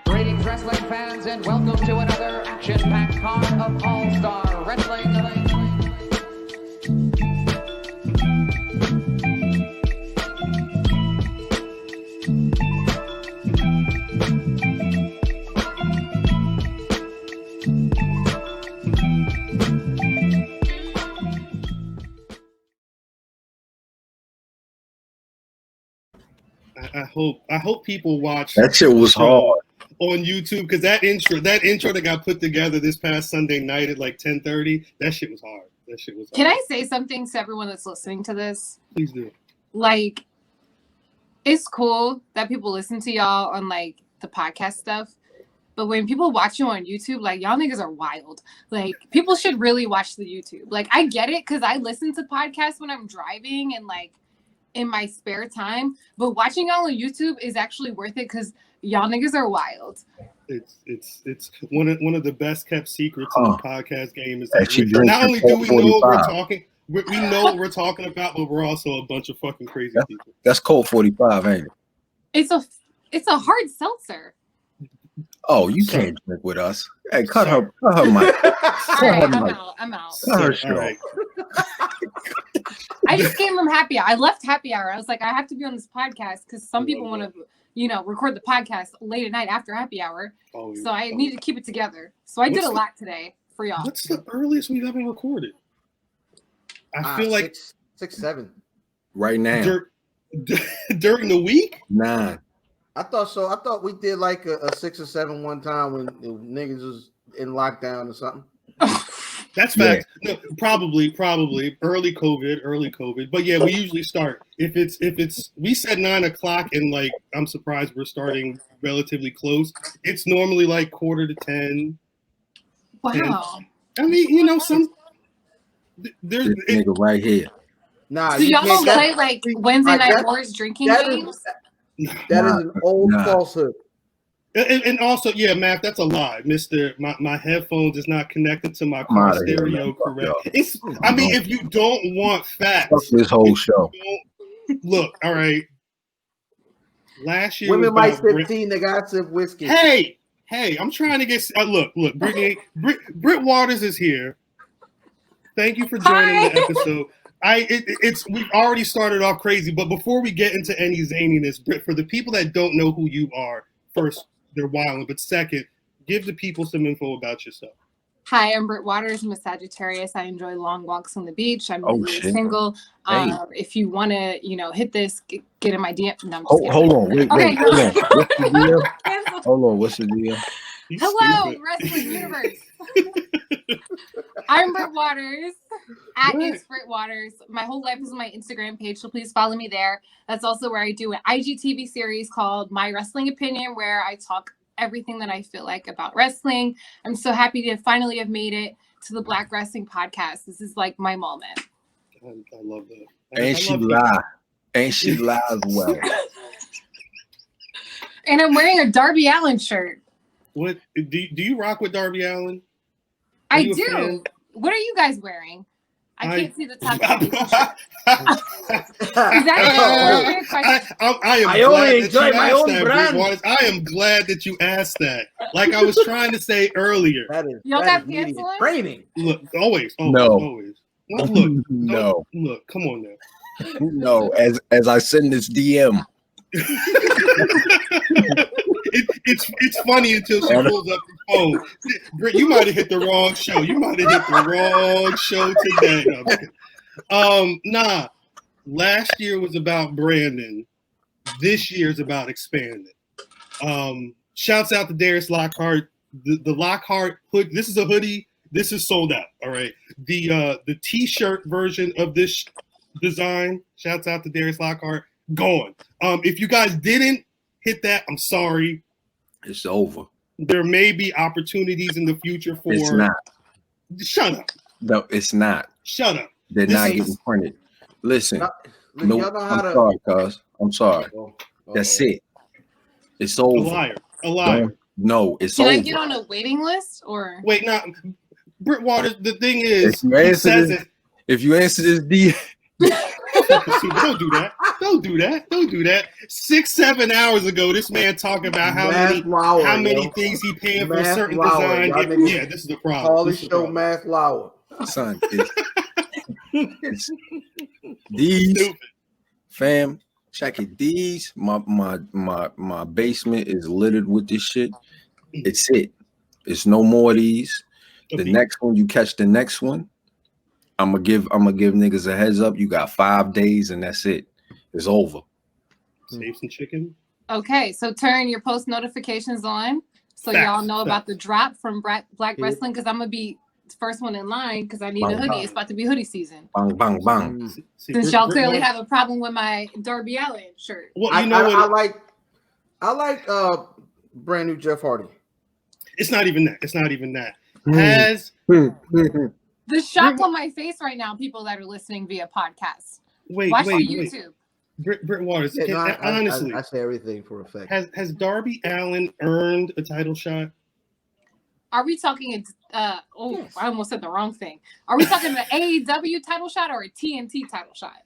Greetings, wrestling fans, and welcome to another action-packed card of All-Star Wrestling. I hope people watch that shit was hard on YouTube, because that intro that got put together this past Sunday night at like 10:30, that shit was hard. Can I say something to everyone that's listening to this? Please do. Like, it's cool that people listen to y'all on like the podcast stuff, but when people watch you on YouTube, like, y'all niggas are wild. Like, people should really watch the YouTube. Like, I get it because I listen to podcasts when I'm driving and like in my spare time, but watching y'all on YouTube is actually worth it because y'all niggas are wild. It's one of the best kept secrets in the podcast game is that not only do we know what we're talking, we know what we're talking about, but we're also a bunch of fucking crazy people. That's Colt 45, ain't it? It's a hard seltzer. Oh, you can't drink with us. Hey, cut her mic. I'm out. Cut her show. Right. I just came from happy hour. I left happy hour. I was like, I have to be on this podcast because some people want to, record the podcast late at night after happy hour. So I need to keep it together. So I did a lot today for y'all. What's the earliest we've ever recorded? I feel like 6, 7. Right now. During the week? 9. I thought so. I thought we did like a 6 or 7 one time when niggas was in lockdown or something. That's facts. Yeah. No, probably early COVID. But yeah, we usually start if it's we said 9 o'clock, and like I'm surprised we're starting relatively close. It's normally like 9:45. Wow. I mean, there's nigga right here. Nah, so y'all don't play like Wednesday night wars drinking games? That is an old falsehood. And also, yeah, Matt, that's a lie, Mister. My headphones is not connected to my car stereo. Correct. If you don't want facts, fuck this whole show. Look, all right. Last year, women like 15. They got sip whiskey. Hey, I'm trying to get. Look, Brittany, BRITT WATERS is here. Thank you for joining the episode. We've already started off crazy, but before we get into any zaniness, Britt, for the people that don't know who you are, first, they're wild, but second, give the people some info about yourself. Hi, I'm BRITT WATERS. I'm a Sagittarius. I enjoy long walks on the beach. I'm really single. Hey. If you want to, hit this, get in my DM. No, hold on. Wait. What's the deal? Hold on. What's the deal? Hello, Wrestling Universe. I'm BRITT WATERS. It's BRITT WATERS. My whole life is on my Instagram page, so please follow me there. That's also where I do an IGTV series called My Wrestling Opinion, where I talk everything that I feel like about wrestling. I'm so happy to finally have made it to the Black Wrestling Podcast. This is like my moment. I love that. Ain't she live well? And I'm wearing a Darby Allin shirt. What do you rock with Darby Allin? I do. What are you guys wearing? I can't see the top. I only enjoy my own brand. I am glad that you asked that. Like I was trying to say earlier. Y'all got pants on? Training. Look, always. No. Look, no. Look, come on now. No, as I send this DM. It's funny until she pulls up the phone. Britt, you might have hit the wrong show. You might have hit the wrong show today. Nah. Last year was about branding. This year is about expanding. Shouts out to Darius Lockhart. The Lockhart hood. This is a hoodie. This is sold out. All right. The t-shirt version of this design. Shouts out to Darius Lockhart. Gone. If you guys didn't hit that, I'm sorry. It's over. There may be opportunities in the future for. It's not. Shut up. No, it's not. Shut up. They're not getting printed. Listen. Sorry, cuz. I'm sorry. That's it. It's over. A liar. No, it's over. Can I get on a waiting list or? Wait, now, BRITT WATERS. The thing is, if you answer this DM. Don't do that. Don't do that. Don't do that. 6-7 hours ago, this man talking about how many things he paying for a certain design. Yeah, this is the problem. All this show math flower. Son, it's these Stupid. fam. Check it. These my basement is littered with this shit. It's it. It's no more of these. The next one, you catch the next one. I'm gonna give niggas a heads up. You got 5 days and that's it. It's over. Save some chicken. Okay, so turn your post notifications on so y'all know about the drop from Black Wrestling, because I'm gonna be the first one in line because I need a hoodie. It's about to be hoodie season. Bang, bang, bang. Since y'all clearly have a problem with my Darby Allin shirt. Well, you know what? I like brand new Jeff Hardy. It's not even that. It's not even that. Has the shock on my face right now, people that are listening via podcast. Watch the YouTube. BRITT WATERS. Honestly, I say everything for effect. Has Darby Allin earned a title shot? Are we talking? I almost said the wrong thing. Are we talking an AEW title shot or a TNT title shot?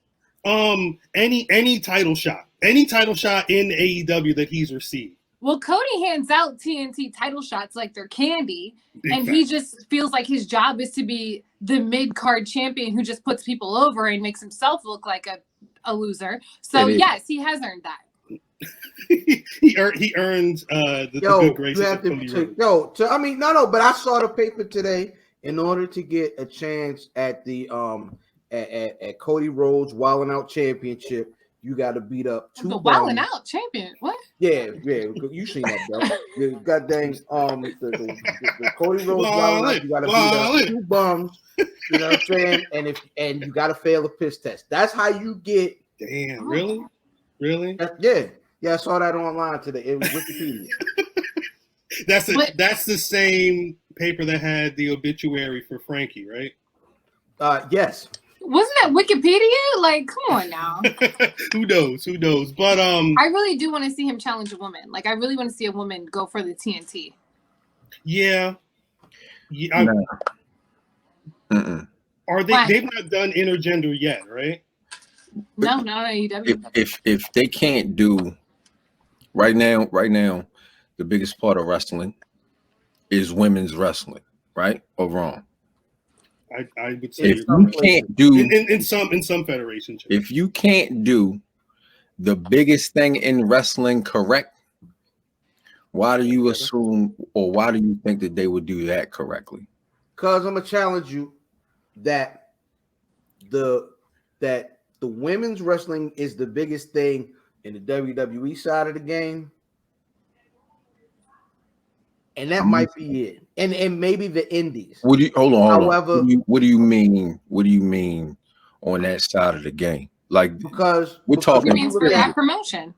Any title shot, any title shot in AEW that he's received. Well, Cody hands out TNT title shots like they're candy, and he just feels like his job is to be the mid-card champion who just puts people over and makes himself look like a loser. So yes, he has earned that. he earned the good graces of Cody Rhodes. But I saw the paper today. In order to get a chance at the at Cody Rhodes Wildin' Out Championship, you got to beat up two. The Wildin' Out champion. What? Yeah. You seen that, bro? The goddamn the Cody Rhodes Wildin' Out. You got to beat up two bums. You know what I'm saying? And you got to fail a piss test. That's how you get. Damn. Really? Yeah. I saw that online today. It was Wikipedia. That's the same paper that had the obituary for Frankie, right? Yes. Wasn't that Wikipedia? Like, come on now. Who knows? But I really do want to see him challenge a woman. Like, I really want to see a woman go for the TNT. Yeah. Are they? They've not done intergender yet, right? No, not AEW. If they can't do right now, the biggest part of wrestling is women's wrestling, right or wrong? I would say if you can't do in some federations. If you can't do the biggest thing in wrestling correct, why do you assume or why do you think that they would do that correctly? Because I'm gonna challenge you that the women's wrestling is the biggest thing in the WWE side of the game. And that might be it. And maybe the indies. Hold on. However, what do you mean? What do you mean on that side of the game? Like, because we're talking for that promotion.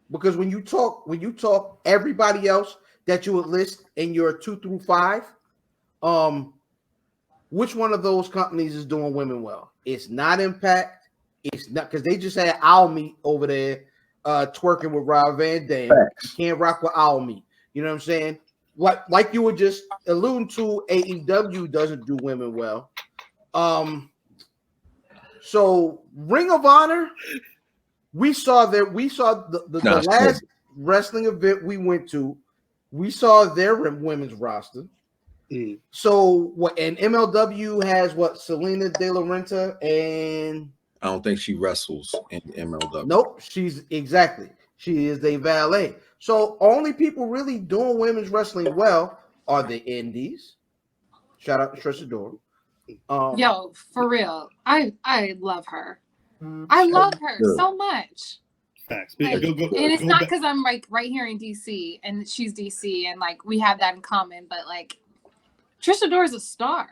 Because when you talk everybody else that you would list in your 2 through 5, which one of those companies is doing women well? It's not Impact. It's not, because they just had Owl Meat over there twerking with Rob Van Dam. You can't rock with Owl Meat. You know what I'm saying? Like you were just alluding to, AEW doesn't do women well. So Ring of Honor, we saw the last wrestling event we went to, we saw their women's roster. So what? And MLW has what? Selena De La Renta, and I don't think she wrestles in MLW. Nope, she is a valet. So only people really doing women's wrestling well are the indies. Shout out to Trish Adora. Yo, for real, I love her. I love her so much. Facts. Like, and it's not because I'm like right here in DC and she's DC and like we have that in common, but like Trish Adora is a star.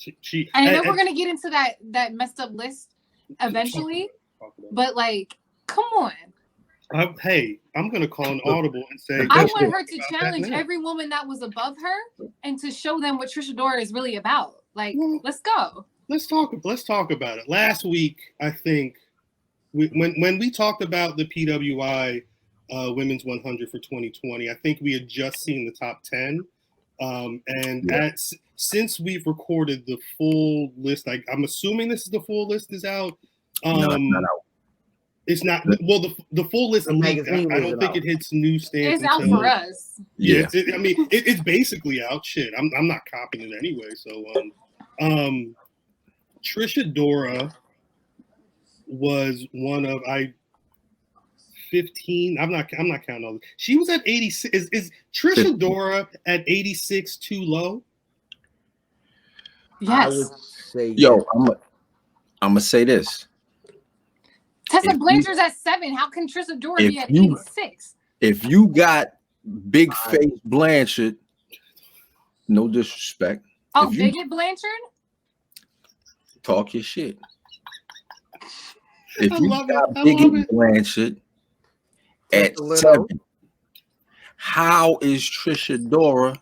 And I know we're gonna get into that messed up list eventually, but like, come on. Hey, I'm gonna call an audible and say I want her to challenge every woman that was above her and to show them what Trish Adora is really about. Like, let's go. Let's talk about it. Last week, I think when we talked about the PWI Women's 100 for 2020, I think we had just seen the top 10. Since we've recorded the full list, I'm assuming this is the full list is out. No, it's not out. It's not. Well, the full list leaked. I don't think it hits newsstands. It's out for us. Yeah. It's basically out. Shit, I'm not copying it anyway. So, Trisha Dora was one of 15. I'm not counting all this. She was at 86. Is Trisha 50. Dora at 86 too low? I would Yes. say Yo, I'm gonna say this. Tessa Blanchard's at 7. How can Trisha Dora be at 86? If you got big face Blanchard, no disrespect. Oh, Bigot Blanchard? Talk your shit. If you love got it. Bigot Blanchard at 7, how is Trisha Dora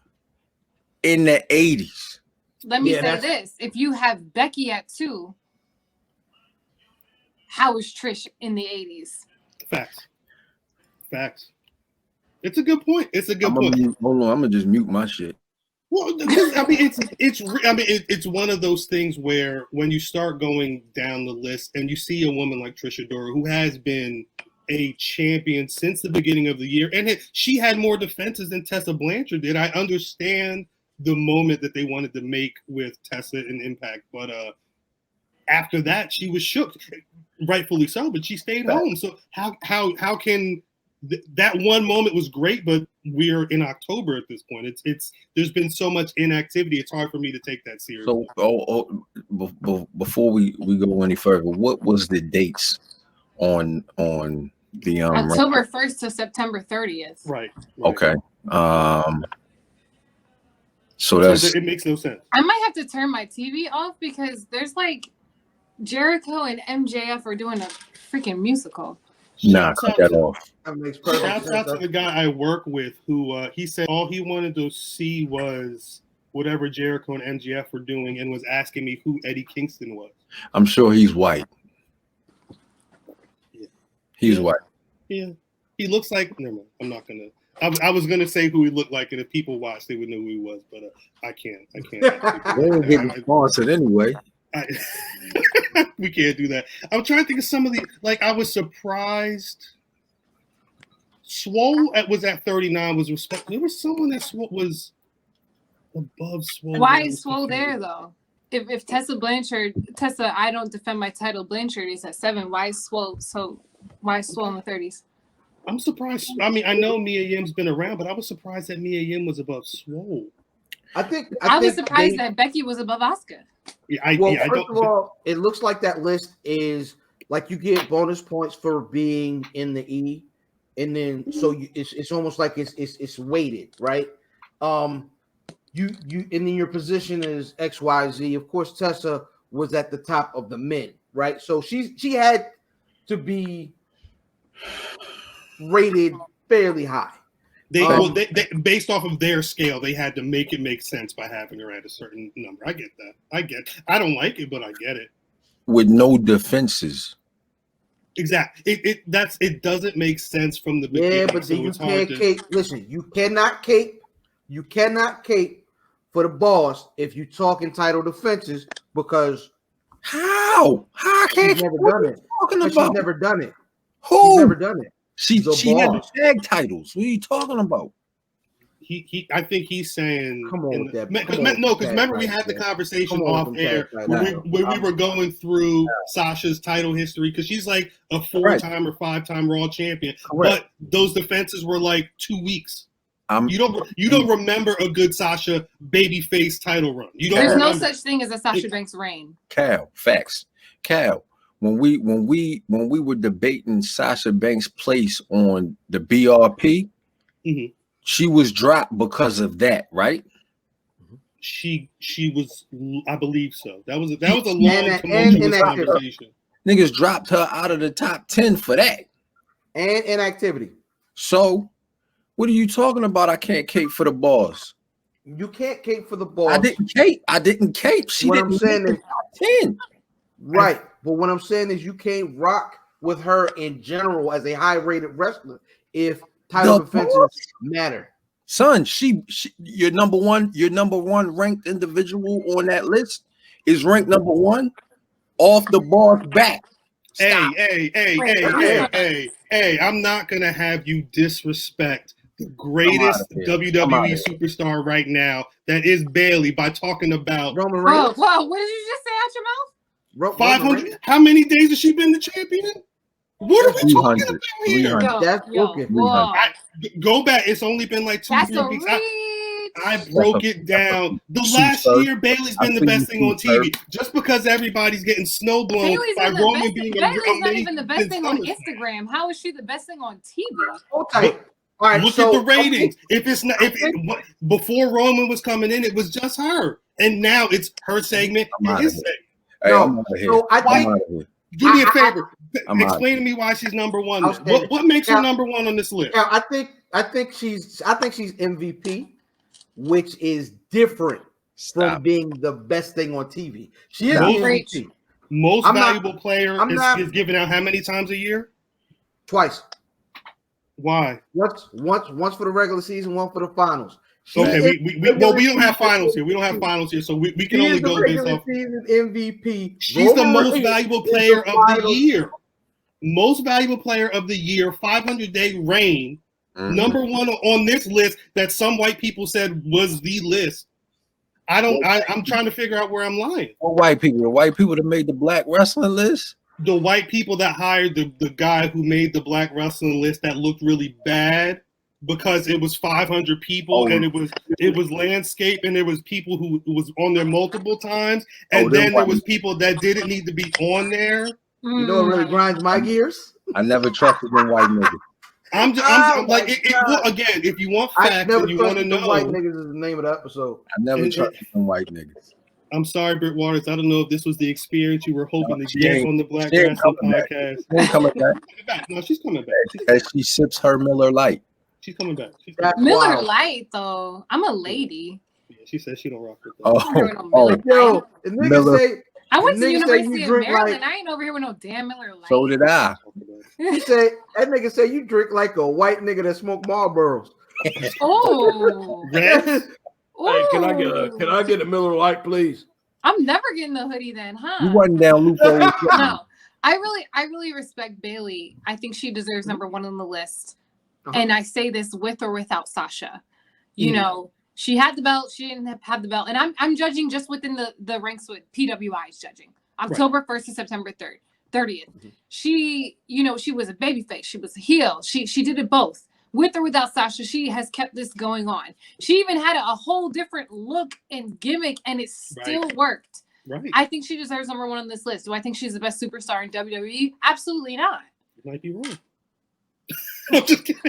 in the 80s? Let me say this. If you have Becky at 2, how is Trish in the 80s? Facts. It's a good point. Hold on, I'm gonna just mute my shit. Well, I mean, it's one of those things where when you start going down the list and you see a woman like Trisha Dora, who has been a champion since the beginning of the year, and she had more defenses than Tessa Blanchard did. I understand the moment that they wanted to make with Tessa and Impact, but after that, she was shook, rightfully so. But she stayed home. So how can that one moment was great, but we're in October at this point. It's there's been so much inactivity. It's hard for me to take that seriously. So, before we go any further, what was the dates on the October 1st to September 30th? Right. Okay. So it makes no sense. I might have to turn my TV off because there's like Jericho and MJF are doing a freaking musical. Nah, cut that off. Shouts out to the guy I work with who he said all he wanted to see was whatever Jericho and MJF were doing and was asking me who Eddie Kingston was. I'm sure he's white. Yeah. He's white. Yeah. He looks like, never mind. I'm not going to. I was going to say who he looked like, and if people watched, they would know who he was, but I can't. They ain't getting sponsored anyway. We can't do that. I'm trying to think of some of the, like, I was surprised. Swole was at 39. There was someone that was above Swole. Why is Swole there, though? If Tessa, I don't defend my title, Blanchard is at 7. Why is Swole in the 30s? I'm surprised. I mean, I know Mia Yim's been around, but I was surprised that Mia Yim was above Swole. I was surprised that Becky was above Asuka. First of all, it looks like that list is like you get bonus points for being in the E, and then it's almost like it's weighted, right? You and then your position is XYZ. Of course, Tessa was at the top of the men, right? So she had to be rated fairly high. They based off of their scale, they had to make it make sense by having her at a certain number. I get that. I don't like it, but I get it. With no defenses. Exactly. It doesn't make sense from the beginning. Yeah, but then you can't cape. Listen, you cannot cape. You cannot cape for the boss if you talk entitled defenses because how can't she's never done it. She's never done it. Who? She's never done it. She had the tag titles. What are you talking about? I think he's saying. Come on with that. Because remember we had the conversation off air where we were going through Sasha's title history because she's like a 4-time or 5-time Raw champion, but those defenses were like 2 weeks. You don't remember a good Sasha babyface title run. There's no such thing as a Sasha Banks reign. Facts. When we were debating Sasha Banks' place on the BRP, she was dropped because of that, right? She was, I believe so. That was a long tumultuous conversation. Niggas dropped her out of the top 10 for that. And inactivity. So, what are you talking about? I can't cape for the boss. You can't cape for the boss. I didn't cape. She didn't make the top 10. Right. But what I'm saying is you can't rock with her in general as a high-rated wrestler if title defenses matter. Son, she your number one ranked individual on that list is ranked number 1 off the boss back. Stop. Hey, I'm not gonna have you disrespect the greatest WWE superstar right now, that is Bailey, by talking about Roman Reigns. Whoa, what did you just say out your mouth? 500. How many days has she been the champion? What are we talking about here? That's Go back. It's only been like 2-3 weeks. I broke it down. The last year, Bailey's been the best thing on TV. Just because everybody's getting snowblown by Roman being Bailey's not even the best thing on Instagram. How is she the best thing on TV? Okay. All right, look at the ratings. Before Roman was coming in, it was just her, and now it's her segment and his segment. Do me a favor. Explain to me why she's number one. What makes her number one on this list? Yeah, I think she's MVP, which is different from being the best thing on TV. She is MVP. Most valuable player is given out how many times a year? Twice. Why? Once for the regular season, one for the finals. Okay, we don't have finals here. We don't have finals here, so we can only go based off season MVP. She's the most valuable player of the year. Most valuable player of the year, 500-day reign. Number one on this list that some white people said was the list. I'm trying to figure out where I'm lying. What white people? The white people that made the black wrestling list? The white people that hired the guy who made the black wrestling list that looked really bad because it was 500 people and it was landscape and there was people who was on there multiple times and then there was people that didn't need to be on there. You know what really grinds my gears? I never trusted them white niggas. I'm like, again, if you want facts and you want to know, white niggas is the name of the episode. I never trusted them white niggas. I'm sorry, BRITT Waters. I don't know if this was the experience you were hoping to get on the Black Wrestling Podcast. She's coming back. No, she's coming back. As she sips her Miller Lite. She's coming back. Miller Lite, though. I'm a lady. Yeah, she says she don't rock with that. Yo, the nigga say. I went to the University of Maryland. I ain't over here with no damn Miller Lite. So did I. He said that nigga say you drink like a white nigga that smoke Marlboros. Oh. Hey, can I get a Miller Lite, please? I'm never getting the hoodie then, huh? You wasn't down Lupo. No. I really respect Bailey. I think she deserves number one on the list. And I say this with or without Sasha. You know, she had the belt, she didn't have the belt. And I'm judging just within the ranks with PWI is judging. October 1st to September 30th. She, she was a babyface, she was a heel. She did it both. With or without Sasha, she has kept this going on. She even had a whole different look and gimmick, and it still worked. Right. I think she deserves number one on this list. Do I think she's the best superstar in WWE? Absolutely not. You might be wrong. I'm just kidding.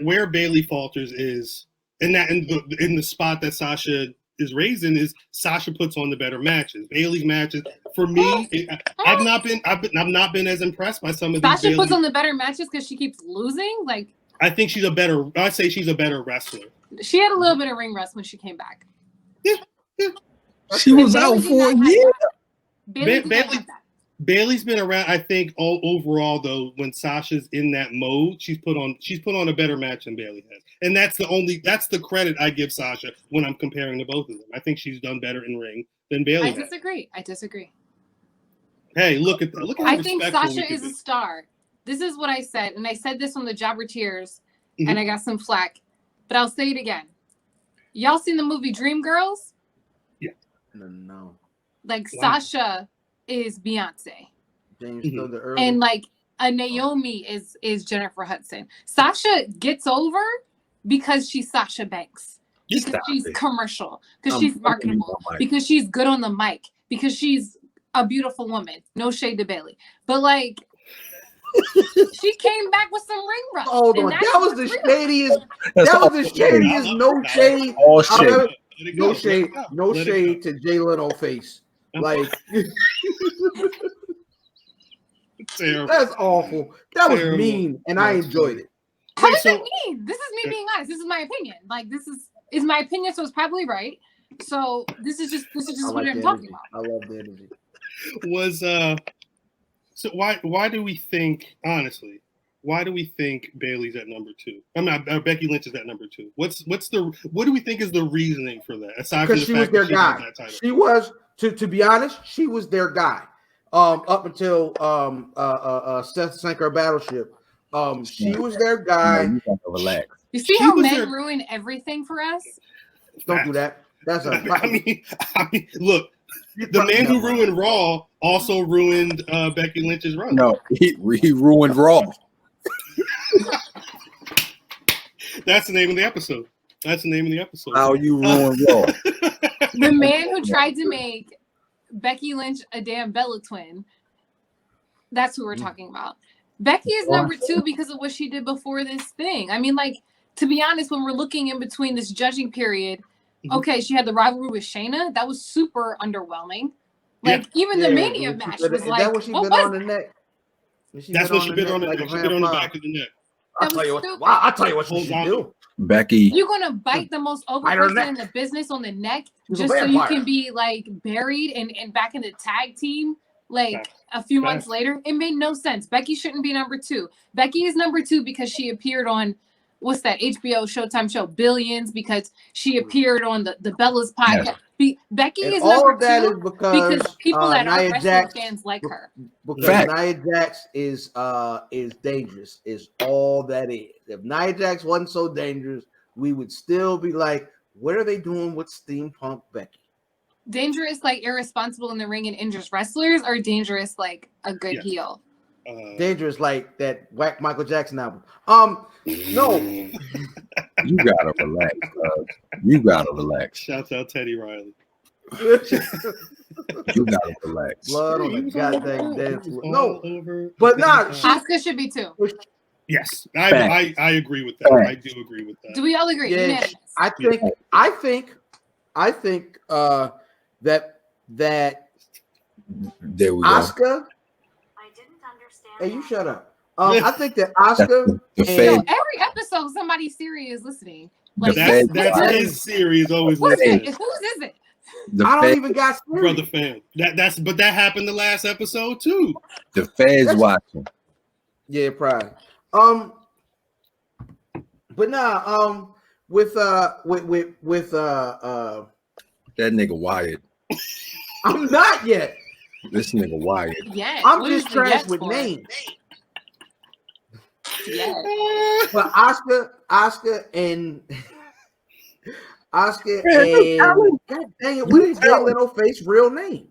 Where Bailey falters is in the spot that Sasha is raising is Sasha puts on the better matches. Bailey's matches, for me, I've not been as impressed by some of these. Sasha puts on the better matches because she keeps losing. Like, I think she's a better. I say she's a better wrestler. She had a little bit of ring rust when she came back. Yeah. She was out for a year. Bailey's been around. I think overall though, when Sasha's in that mode, she's put on a better match than Bailey has, and that's the credit I give Sasha when I'm comparing to both of them. I think she's done better in ring than Bailey. I disagree. Hey, look at that. I think Sasha is a star. This is what I said, and I said this on the Jobber Tears, and I got some flack, but I'll say it again. Y'all seen the movie Dreamgirls? Yeah. No. Like Sasha is Beyonce, and like a Naomi is Jennifer Hudson. Sasha gets over because she's Sasha Banks, because she's commercial, because she's marketable, because she's good on the mic, because she's a beautiful woman. No shade to Bailey, but like she came back with some ring rust. Hold on, that was the shadiest. That was the shadiest. No shade. All shade. No shade to Jay Leno face. Like that's awful. That was mean, and I enjoyed it. How does it mean? This is me being honest. This is my opinion. Like this is my opinion, so it's probably right. So this is just what I'm talking about. I love the energy. So why do we think, honestly, why do we think Bailey's at number 2? I mean, Becky Lynch is at number 2. What do we think is the reasoning for that? Aside from the fact that she was their guy. To be honest, she was their guy. Up until Seth sank her battleship. She was their guy. You gotta relax. You see how men ruin everything for us? Don't do that. That's a. I mean, look, the man who ruined Raw also ruined Becky Lynch's run. No, he ruined Raw. That's the name of the episode. How you ruined Raw? The man who tried to make Becky Lynch a damn Bella twin. That's who we're talking about. Becky is number 2 because of what she did before this thing. I mean, like, to be honest, when we're looking in between this judging period, okay, she had the rivalry with Shayna. That was super underwhelming. Like, even the Mania match was like, that what she bit on the neck? That's what she bit on the neck. She bit on the back of the neck. I'll tell you what she should do. Becky, you're gonna bite the most over person in the business on the neck just so you can be like buried and back in the tag team like a few months later. It made no sense. Becky shouldn't be number 2. Becky is number 2 because she appeared on what's that HBO Showtime show Billions, because she appeared on the Bella's podcast. Becky is all number of that 2 is because people that Nia are wrestling Jax, fans like her. Because Nia Jax is dangerous. Is all that is. If Nia Jax wasn't so dangerous, we would still be like, what are they doing with steampunk Becky? Dangerous, like irresponsible in the ring and injures wrestlers, or dangerous like a good heel? Dangerous like that whack Michael Jackson album. No. You gotta relax. You gotta relax. Shouts out Teddy Riley. You gotta relax. Blood on the goddamn dance floor. No, but nah. Asuka should be 2. Yes, I agree with that. I do agree with that. Do we all agree? Yeah, I think that there we Asuka. go. I didn't understand. Hey, you shut up. I think that Asuka. Every episode, somebody serious listening. Like that's his series always. Whose is it? I don't even got Brother Fan. But that happened the last episode too. The fans watching. Yeah, probably. But nah, with that nigga Wyatt. I'm not yet. This nigga Wyatt. Yeah, I'm just trash with names. Yeah. But Oscar and God dang it, what is Jay Leno face real name?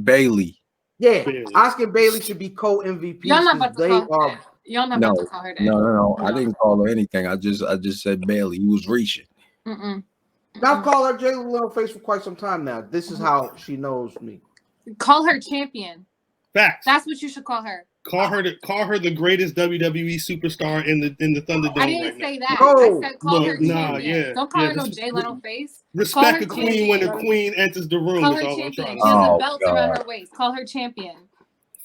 Bailey. Yeah, Oscar and Bailey should be co-MVPs. Y'all not about to call her. Y'all not about to call her that. No. I didn't call her anything. I just said Bailey. He was reaching. I've called her Jay Leno face for quite some time now. This is how she knows me. Call her champion. Facts. That's what you should call her. Call her the greatest WWE superstar in the Thunderdome. I didn't say that. No. I said call her champion. Yeah. Don't call her no Jay Leno face. Respect the queen when the queen enters the room. Call her champion. She has a belt around her waist. Call her champion.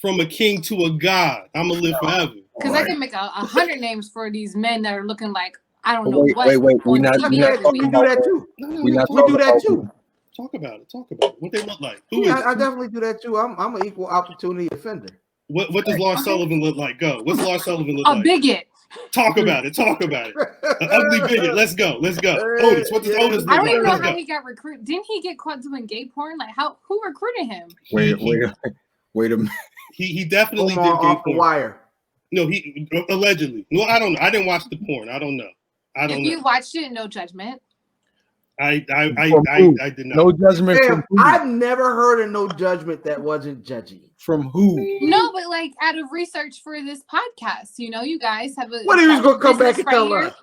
From a king to a god, I'm gonna live forever. Because I can make 100 names for these men that are looking like I don't know what. Wait. We do that too. We do that too. Talk about it. What they look like. I definitely do that too. I'm an equal opportunity offender. What does Lars Sullivan look like? Go. What's Lars Sullivan look like? A bigot. Talk about it. An ugly bigot. Let's go. Otis. What does Otis look like? I don't even know how he got recruited. Didn't he get caught doing gay porn? Like who recruited him? Wait a minute. He definitely did gay porn. Wire. No, he allegedly. No, I don't know. I didn't watch the porn. I don't know. If you watched it, no judgment. I did not. No judgment from who? I've never heard of no judgment that wasn't judgy. From who? No, but like out of research for this podcast, you guys have a. What he was gonna come back and tell us?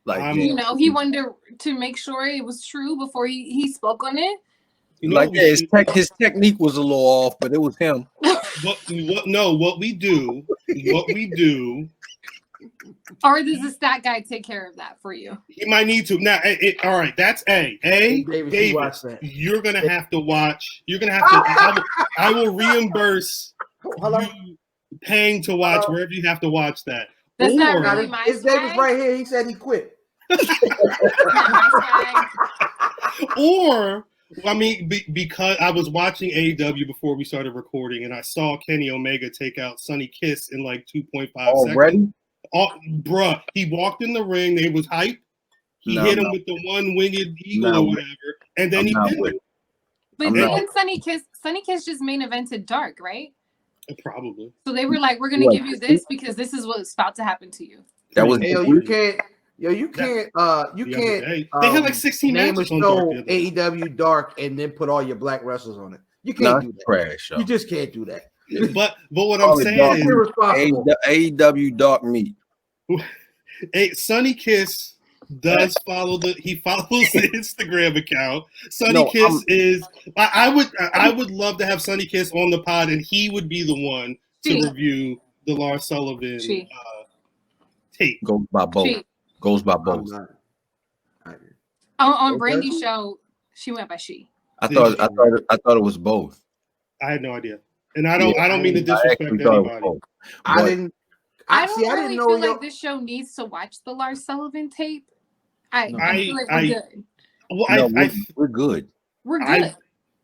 Like he wanted to make sure it was true before he spoke on it. His technique was a little off, but it was him. What we do. Or does the stat guy take care of that for you? He might need to. Now, all right, that's A. Davis, you're going to have to watch. You're going to have to. I will reimburse you paying to watch wherever you have to watch that. That's not really my It's Davis right here. He said he quit. Or, I mean, because I was watching AEW before we started recording, and I saw Kenny Omega take out Sonny Kiss in like 2.5 seconds. Bruh, he walked in the ring. They was hype. He hit him with the one-winged eagle or whatever, and then he pinned him. But I'm me not. and Sunny Kiss just main evented Dark, right? Probably. So they were like, we're gonna give you this because this is what's about to happen to you. That was Hey, you can't. You can't. You The can't. other day. They had like 16 name a matches on Dark. show the other day. AEW Dark and then put all your black wrestlers on it. You nah, can't do that. trash. You just can't do that. But what Call I'm it saying Dark is, Meat. Irresponsible. AEW Dark Meat. Sunny Kiss does follow the Instagram account. Sunny No, Kiss is I would love to have Sunny Kiss on the pod and he would be the one to review the Lars Sullivan tape. Goes by both. Goes by I'm both. not. On Okay. Brandy's show, she went by she. I thought it was both. I had no idea. And I don't mean to disrespect anybody. I didn't really know feel like this show needs to watch the Lars Sullivan tape. I feel like we're good. Well, we're good. We're good.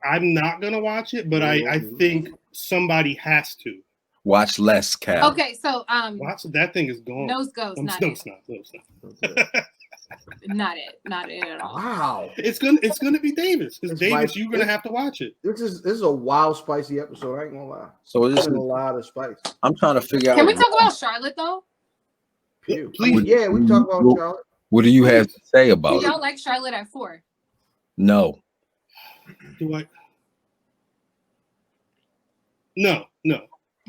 I'm not gonna watch it, but I think somebody has to watch less, Cal. Okay, so watch that thing is gone. Nose goes. No, it's not. Not it at all. Wow. It's gonna be Davis. Because Davis, you're gonna have to watch it. This is a wild, spicy episode. I ain't gonna lie. So this is a lot of spice. I'm trying to figure out. Can we talk about Charlotte though? Please. Yeah, we talk about Charlotte. What do you have to say about Do it? y'all like Charlotte at 4? No. Do I? No.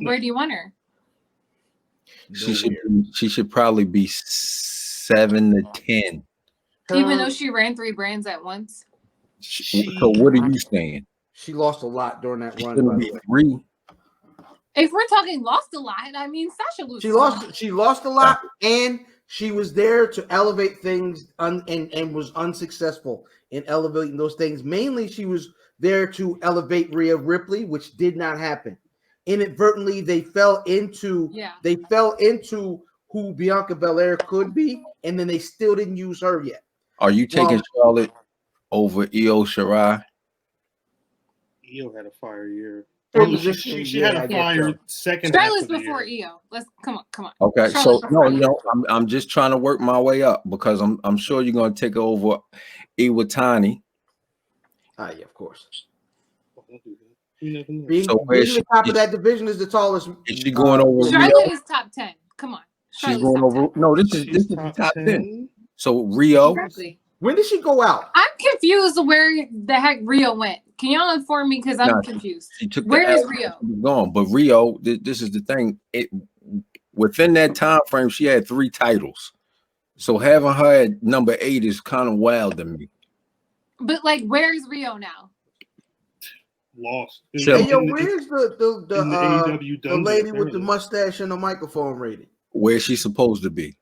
Where do you want her? She should probably be 7 to 10. Even though she ran 3 brands at once. So what are you saying? She lost a lot during that run. Shouldn't be 3. If we're talking lost a lot, I mean Sasha loses. She lost a lot, and she was there to elevate things and was unsuccessful in elevating those things. Mainly, she was there to elevate Rhea Ripley, which did not happen. Inadvertently, they fell into who Bianca Belair could be, and then they still didn't use her yet. Are you taking Charlotte over Io Shirai? Io had a fire year. She had a fire second. Charlotte's before Io. Let's come on. Okay, so no, I'm just trying to work my way up because I'm sure you're gonna take over Iwatani. Yeah, of course. Being the top of that division is the tallest. Is she going over? Charlotte is top 10. Come on. She's going over. No, this is the top 10. So Rio. Exactly. When did she go out? I'm confused where the heck Rio went. Can y'all inform me? Because I'm confused. Where is Rio? Gone, but Rio. This is the thing. Within that time frame, she had 3 titles. So having her at number 8 is kind of wild to me. But where's Rio now? Lost. Hey, where's the lady with the mustache and the microphone rating? Where's she supposed to be?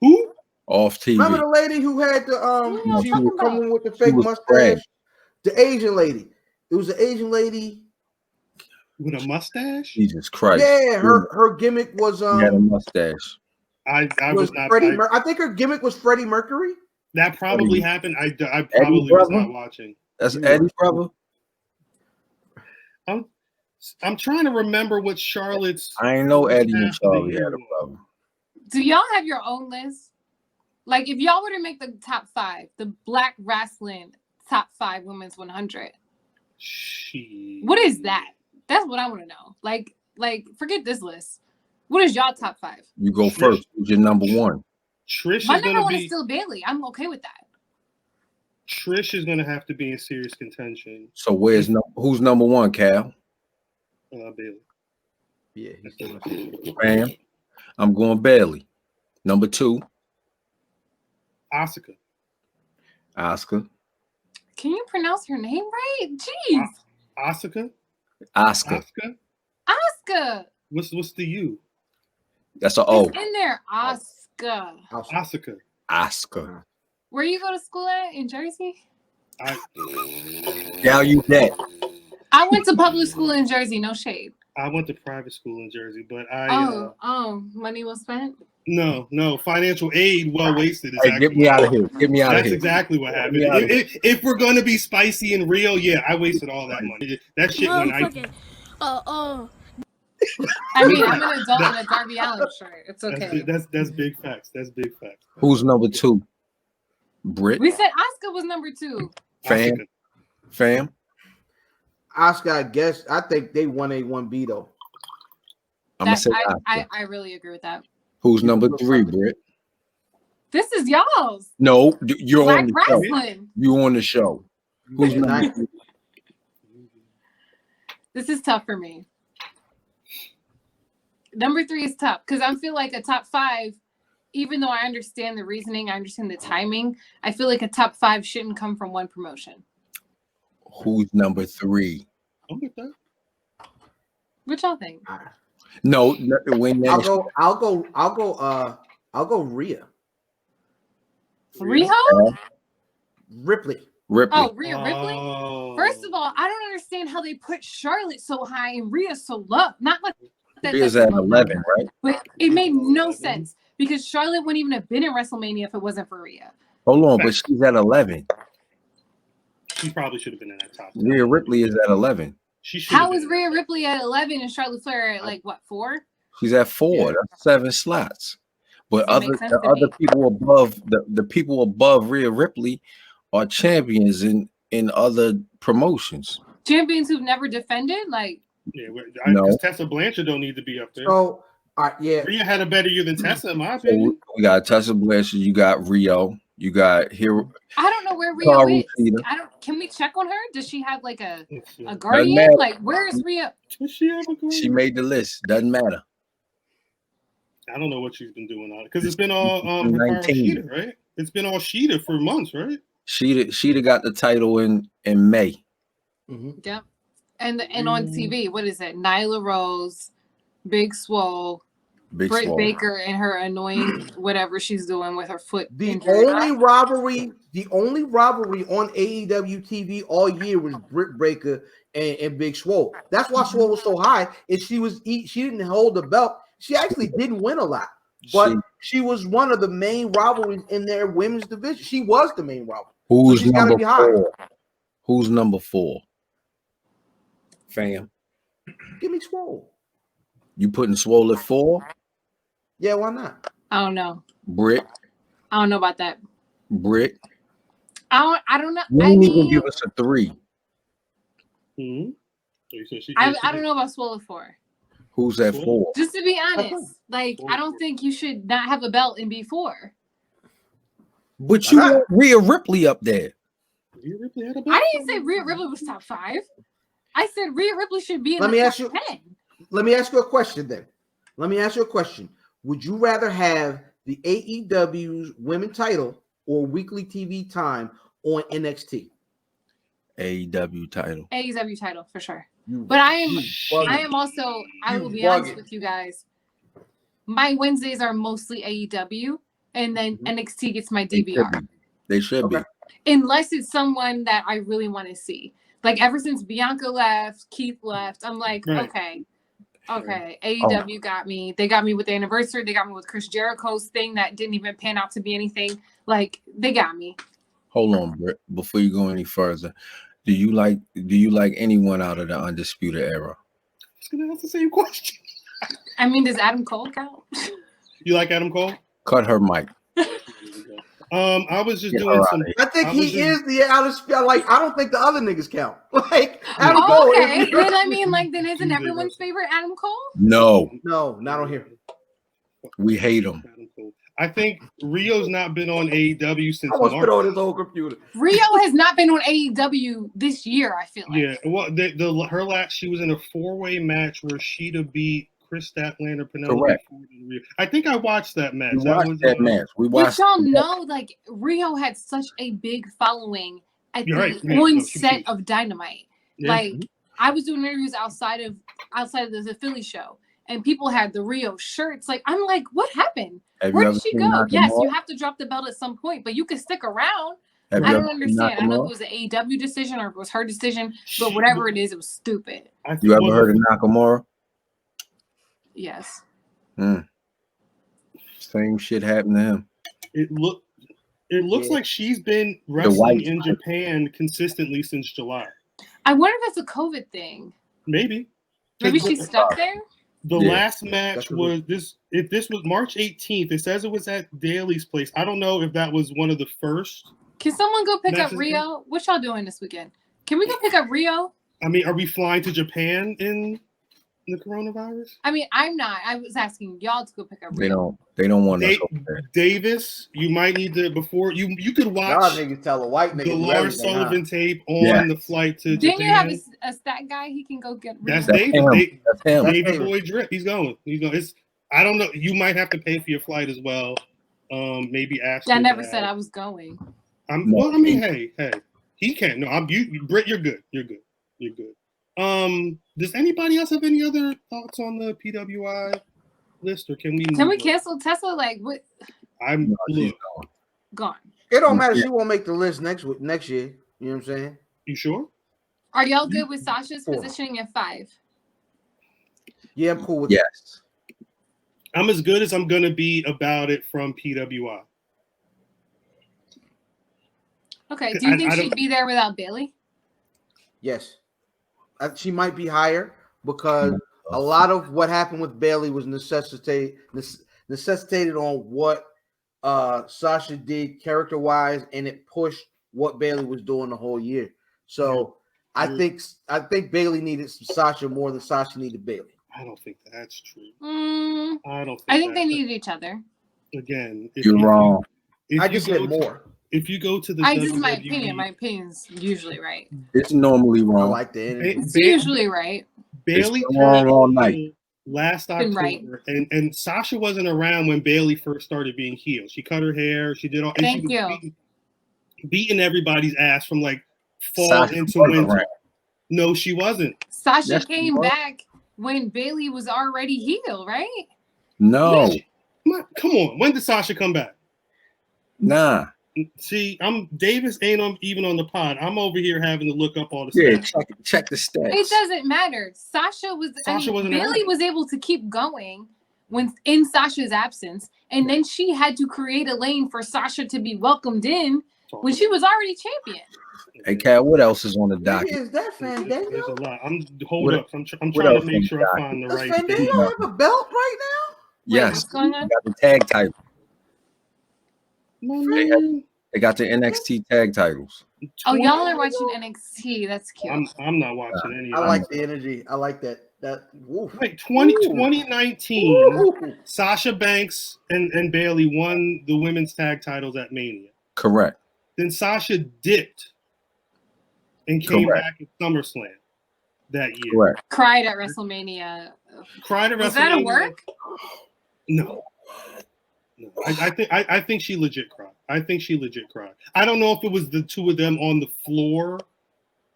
Who? Off TV. Remember the lady who had the she was coming with the fake mustache? The Asian lady. It was an Asian lady with a mustache. Jesus Christ! Yeah, her gimmick was She had a mustache. I was not. I think her gimmick was Freddie Mercury. That probably happened. I probably was not watching. That's Eddie's brother. I'm trying to remember what Charlotte's. I ain't know Eddie and Charlie had a brother. Do y'all have your own list? Like, if y'all were to make the top 5, the Black Rasslin top 5 women's 100. What is that? That's what I want to know. Like, forget this list. What is y'all top 5? You go first. Who's your number 1? Trish. My number 1 is still Bailey. I'm okay with that. Trish is gonna have to be in serious contention. So who's number 1, Cal? Bailey. Yeah, he's still Bam. I'm going Bailey. Number 2. Asuka. Can you pronounce her name right? Jeez. Asuka. What's the U? That's an O. It's in there. Asuka. Where you go to school at in Jersey? You that. I went to public school in Jersey. No shade. I went to private school in Jersey, but money was spent. No, financial aid well wasted. Hey, get me out of here. Get me out of here. That's exactly what happened. If we're gonna be spicy and real, yeah, I wasted all that money. That shit when I mean, I'm an adult in a Darby Allin shirt. It's okay. That's big facts. Who's number 2? Britt. We said Asuka was number 2. Fam. Oscar, I guess. I think they 1A, 1B though. I'm gonna say I really agree with that. Who's number 3, Britt? This is y'all's. No, you're Black on the Rasslin. show. You on the show. Who's number 3? This is tough for me. Number 3 is tough because I feel like a top 5, even though I understand the reasoning, I understand the timing, I feel like a top 5 shouldn't come from one promotion. Who's number 3? I'm with that. What y'all think? No, when I'll go Rhea. Riho? Ripley. Oh, Rhea Ripley? Oh. First of all, I don't understand how they put Charlotte so high and Rhea so low. Not like that. Rhea's at 11, right? But it made no sense because Charlotte wouldn't even have been in WrestleMania if it wasn't for Rhea. Hold on, but she's at 11. She probably should have been in that top. Rhea Ripley is at 11. How is Rhea Ripley at 11 and Charlotte Flair at like what, 4? She's at 4. Yeah. That's 7 slots. But Doesn't other people above the people above Rhea Ripley are champions in other promotions. Champions who've never defended, like because Tessa Blanchard don't need to be up there. So, yeah, Rhea had a better year than Tessa, in my opinion. So we got Tessa Blanchard, you got Rio, you got here. I don't know where Rio is. Can we check on her? Does she have like a guardian? Like, where is Rio? Does she have a guardian? She made the list. Doesn't matter. I don't know what she's been doing on it because it's been all Sheeta, right? It's been all Sheeta for months, right? Sheeta got the title in May. Mm-hmm. Yep. And on TV, what is it? Nyla Rose, Big Swole, Britt Baker, and her annoying whatever she's doing with her foot. The only rivalry on AEW TV all year was Britt Baker and Big Swole. That's why Swole was so high. She didn't hold the belt. She actually didn't win a lot, but she was one of the main rivalries in their women's division. She was the main rivalry. Who's number 4? Who's number 4? Fam. Give me Swole. You putting Swole at 4? Yeah, why not? I don't know. Britt. I don't know about that. Britt. I don't know. You didn't even give us a 3. Mm-hmm. I don't know about Swole at 4. Who's at 4? Just to be honest, like I don't think you should not have a belt and be 4. But you want Rhea Ripley up there. Rhea Ripley had a belt. I didn't say Rhea Ripley was top 5. I said Rhea Ripley should be in the top 10. Let me ask you a question then. Would you rather have the AEW's women title or weekly TV time on NXT? AEW title. AEW title for sure. But I will be honest with you guys. My Wednesdays are mostly AEW, and then NXT gets my DVR. They should be. Unless it's someone that I really want to see. Like ever since Bianca left, Keith left, I'm like, okay, AEW got me. They got me with the anniversary. They got me with Chris Jericho's thing that didn't even pan out to be anything. Like they got me. Hold on, Britt. Before you go any further, do you like anyone out of the Undisputed Era? I was gonna ask the same question. I mean, does Adam Cole count? You like Adam Cole? Cut her mic. I was just doing some. I think he is the out of spell. Like I don't think the other niggas count. Like Adam Cole. Okay, then I mean, like, then isn't everyone's favorite Adam Cole? No, not on here. We hate him. I think Rio's not been on AEW since I was March. put on his old computer. Rio has not been on AEW this year. I feel like. Yeah, well, her last she was in a 4-way match where Sheeta beat Chris Statlander, Penelope. Correct. I think I watched that match. We watched that match. We watched. But y'all know, like Rio had such a big following at the onset of Dynamite. Yeah. Like I was doing interviews outside of the Philly show, and people had the Rio shirts. Like I'm like, what happened? Where did she go? Yes, you have to drop the belt at some point, but you can stick around. I don't understand. I know it was an AEW decision or it was her decision, but whatever it is, it was stupid. You ever heard of Nakamura? Yes. Same shit happened to him. It looks like she's been wrestling in Japan consistently since July. I wonder if that's a COVID thing. Maybe she's stuck there. The last match was this. If this was March 18th, it says it was at Daly's place. I don't know if that was one of the first. Can someone go pick up Rio? What y'all doing this weekend? Can we go pick up Rio? I mean, are we flying to Japan in the coronavirus? I mean, I'm not. I was asking y'all to go pick up. They don't want us over there. Davis, you might need to before you could Y'all watch niggas tell a white nigga the do Lars everything, Sullivan tape on the flight to Didn't Japan. you have a stat guy? He can go get. That's That's Davis. him. That's him. Davey Boy Drip. He's going. It's. I don't know. You might have to pay for your flight as well. Maybe ask. I never said I was going. Well, I mean, hey, he can't. No, Britt, you're good. You're good. Does anybody else have any other thoughts on the PWI list, or can we cancel Tesla? Like what? Gone. It don't matter. She won't make the list next year. You know what I'm saying? You sure? Are y'all good with Sasha's positioning at 5? Yeah, I'm cool with yes. I'm as good as I'm gonna be about it from PWI. Okay. Do you think she'd be there without Bailey? Yes. She might be higher because a lot of what happened with Bailey was necessitated on what Sasha did character-wise, and it pushed what Bailey was doing the whole year. So I think Bailey needed Sasha more than Sasha needed Bailey. I don't think that's true. I think they needed each other. Again, you're wrong. I just said more. If you go to the this is my opinion. My opion's usually right. It's normally wrong. I like the energy. It's usually right. Bailey wrong all night. Last October, right. and Sasha wasn't around when Bailey first started being healed. She cut her hair. She did all. And Thank she was you. beating everybody's ass from like fall Sasha into wasn't winter. around. No, she wasn't. Sasha came back when Bailey was already healed, right? No. Come on. When did Sasha come back? Nah. See, Davis ain't even on the pod. I'm over here having to look up all the stats. stats. Check the stats. It doesn't matter. Bailey was able to keep going when in Sasha's absence, and then she had to create a lane for Sasha to be welcomed in when she was already champion. Hey, Kat, what else is on the docket? Is that Fandango? There's a lot. Hold up. I'm trying to make sure I find the Does right Fandango thing. have a belt right now? Yes. What's going on? They got the tag title. They got the NXT tag titles. Oh, y'all are watching NXT. That's cute. I'm not watching any of I that. like the energy. I like that. Wait, 2019, Sasha Banks and Bailey won the women's tag titles at Mania. Correct. Then Sasha dipped and came back at SummerSlam that year. Correct. Cried at WrestleMania. Was that a work? No. I think she legit cried. I don't know if it was the two of them on the floor,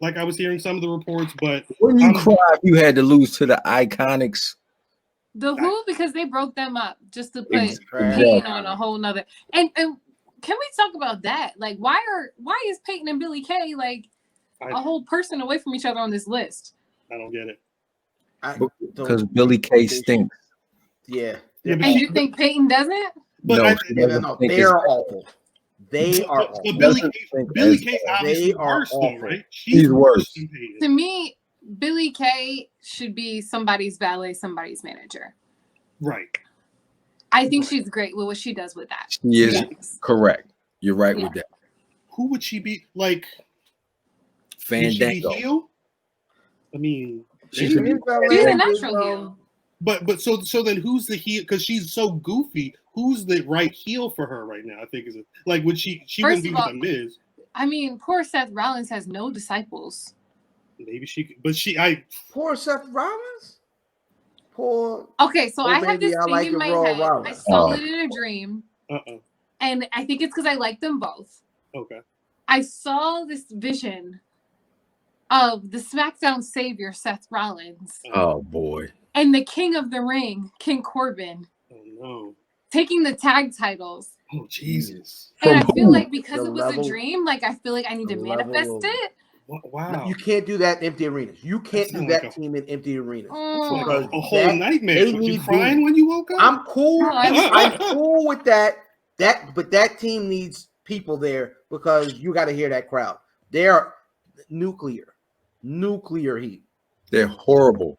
like I was hearing some of the reports, but when you cry, you had to lose to the Iconics. The Who, because they broke them up just to put Peyton on a whole nother. And can we talk about that? Like, why is Peyton and Billie Kay like a whole person away from each other on this list? I don't get it. Because Billie Kay stinks. Yeah. And you think Peyton doesn't? But no, they are awful. They are awful. Billie Kay's obviously worse, though, right? She's worse. To me, Billie Kay should be somebody's valet, somebody's manager. Right. I think she's great with what she does with that. She is correct. You're right with that. Who would she be? Like Fandango. Heel? I mean, she's a natural heel. But so then who's the heel? Because she's so goofy. Who's the right heel for her right now? I think would she wouldn't be with the Miz. I mean, poor Seth Rollins has no disciples. Maybe she could, but poor Seth Rollins. Poor. Okay, so I have this thing in my head. I saw it in a dream. And I think it's because I like them both. Okay. I saw this vision of the SmackDown savior, Seth Rollins. Oh, boy. And the king of the ring, King Corbin. Oh, no. Taking the tag titles. Oh, Jesus. And I feel like because it was a dream, like I feel like I need to manifest it. Wow. No, you can't do that in empty arenas. You can't do that team in empty arenas. Because a whole nightmare. Were you crying when you woke up? I'm cool. I'm cool with that. But that team needs people there because you got to hear that crowd. They're nuclear heat. They're horrible.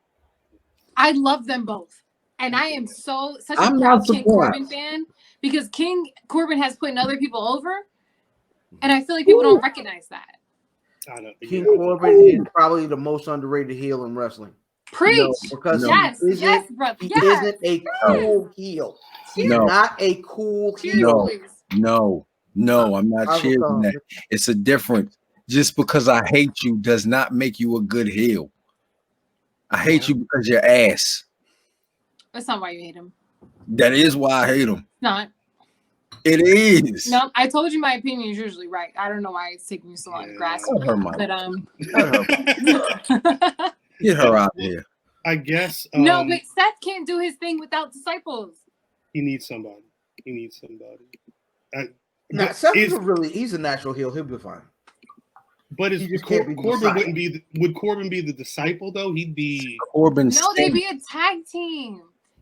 I love them both. And I am such a proud King Corbin fan because King Corbin has put other people over. And I feel like people don't recognize that. King Corbin is probably the most underrated heel in wrestling. Preach. Because yes, brother. He isn't a cool heel. He's not a cool heel. No, I'm not cheering that. It's a difference. Just because I hate you does not make you a good heel. I hate you because you're ass. That's not why you hate him. That is why I hate him. Not. It is. No, I told you my opinion is usually right. I don't know why it's taking you so long to grasp. But get her out there. I guess. No, but Seth can't do his thing without disciples. He needs somebody. Seth he's a natural heel. He'll be fine. But Corbin wouldn't be. Would Corbin be the disciple though? He'd be Corbin. No, they'd be a tag team.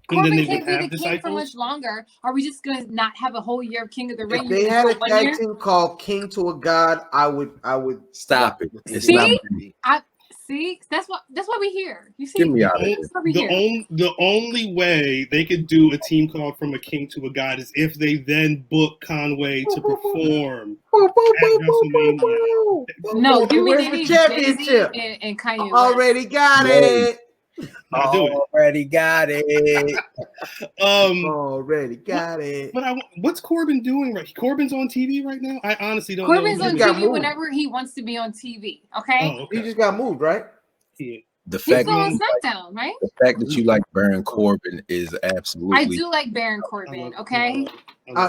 Corbin can't be the king for much longer. Are we just gonna not have a whole year of King of the Ring? If they had a tag team called King to a God, I would stop it. It's See, that's why we here. You see, get me out of here. The only way they could do a team called From a King to a God is if they then book Conway to perform at WrestleMania. No, give me the championship and Kanye. Already got it. Already got it. Already got it. But what's Corbin doing right? Corbin's on TV right now. I honestly don't Corbin's know. on TV whenever he wants to be on TV. Okay. He just got moved, right? Yeah. The fact he's on SmackDown, right? The fact that you like Baron Corbin is absolutely. I do like Baron Corbin. Okay.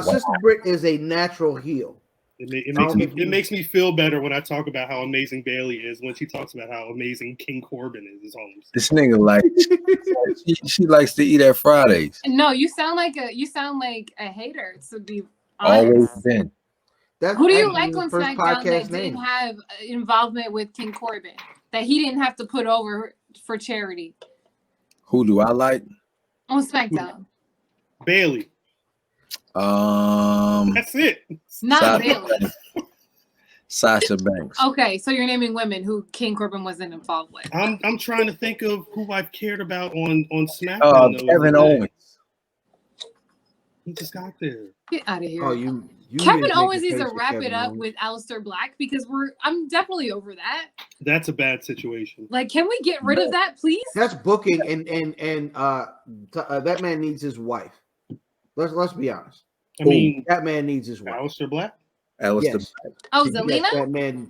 Sister Britt is a natural heel. It makes me feel better when I talk about how amazing Bailey is when she talks about how amazing King Corbin is. This nigga like she likes to eat at Fridays. No, you sound like a hater. To be honest. Always been. Who do you like on SmackDown that didn't have involvement with King Corbin? That he didn't have to put over for charity? Who do I like on SmackDown? Bailey. That's it. Not Bailey. Sasha Banks. Okay, so you're naming women who King Corbin wasn't involved with. I'm trying to think of who I've cared about on SmackDown. Kevin Owens. He just got there. Get out of here. Oh, you Kevin Owens needs to wrap it up with Aleister Black because I'm definitely over that. That's a bad situation. Like, can we get rid of that, please? That's booking, and that man needs his wife. Let's be honest. I mean, that man needs his wife. Aleister Black. Black. Oh, Zelina. That man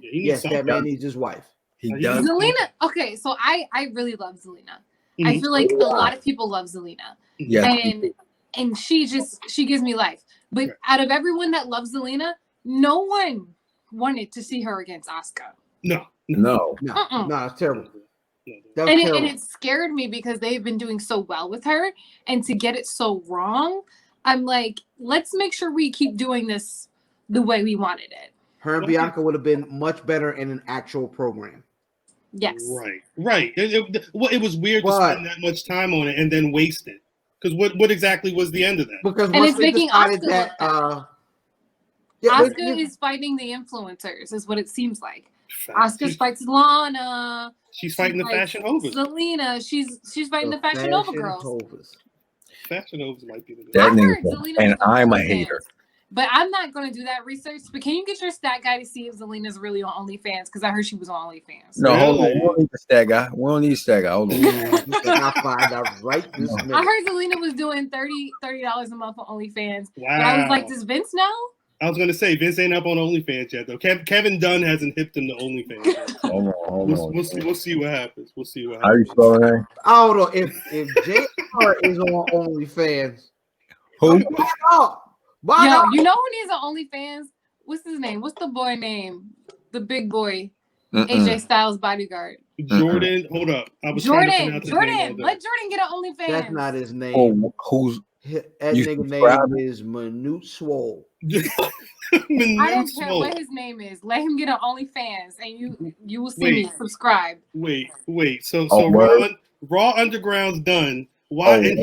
needs his wife. He does. Zelina. Okay, so I really love Zelina. I feel like a lot of people love Zelina. Yeah. And she gives me life. But out of everyone that loves Zelina, no one wanted to see her against Asuka. No, it's terrible. And it scared me because they've been doing so well with her, and to get it so wrong, I'm like, let's make sure we keep doing this the way we wanted it. Her and Bianca would have been much better in an actual program. Yes. Right. It was weird to spend that much time on it and then waste it. Because what exactly was the end of that? Because and it's making Asuka that Asuka is fighting the influencers, is what it seems like. Asuka fights Lana. She's fighting the Fashion Ovas. Zelina. She's fighting the Fashion Nova girls. Fashion Ovas might be the that nigga, and I'm a hater. But I'm not going to do that research. But can you get your stat guy to see if Zelina's really on OnlyFans? Because I heard she was on OnlyFans. No, hold on. We don't need the stat guy. We don't need stat guy. Hold on. I'll find out right this minute. I heard Zelina was doing $30 a month on OnlyFans. Wow. But I was like, does Vince know? I was going to say, Vince ain't up on OnlyFans yet, though. Kevin Dunn hasn't hipped him to OnlyFans yet. Hold on. We'll see what happens. How you spelling that? I don't know. If JR is on OnlyFans. Who? Yo, you know who needs an OnlyFans? What's his name? What's the boy name? The big boy. AJ Styles bodyguard. Jordan, hold up. Jordan. Let Jordan get an OnlyFans. That's not his name. Oh, who's that nigga name is Manute Swole. I don't care what his name is. Let him get an OnlyFans, and you will see me subscribe. Wait. So Raw Underground's done. Why? And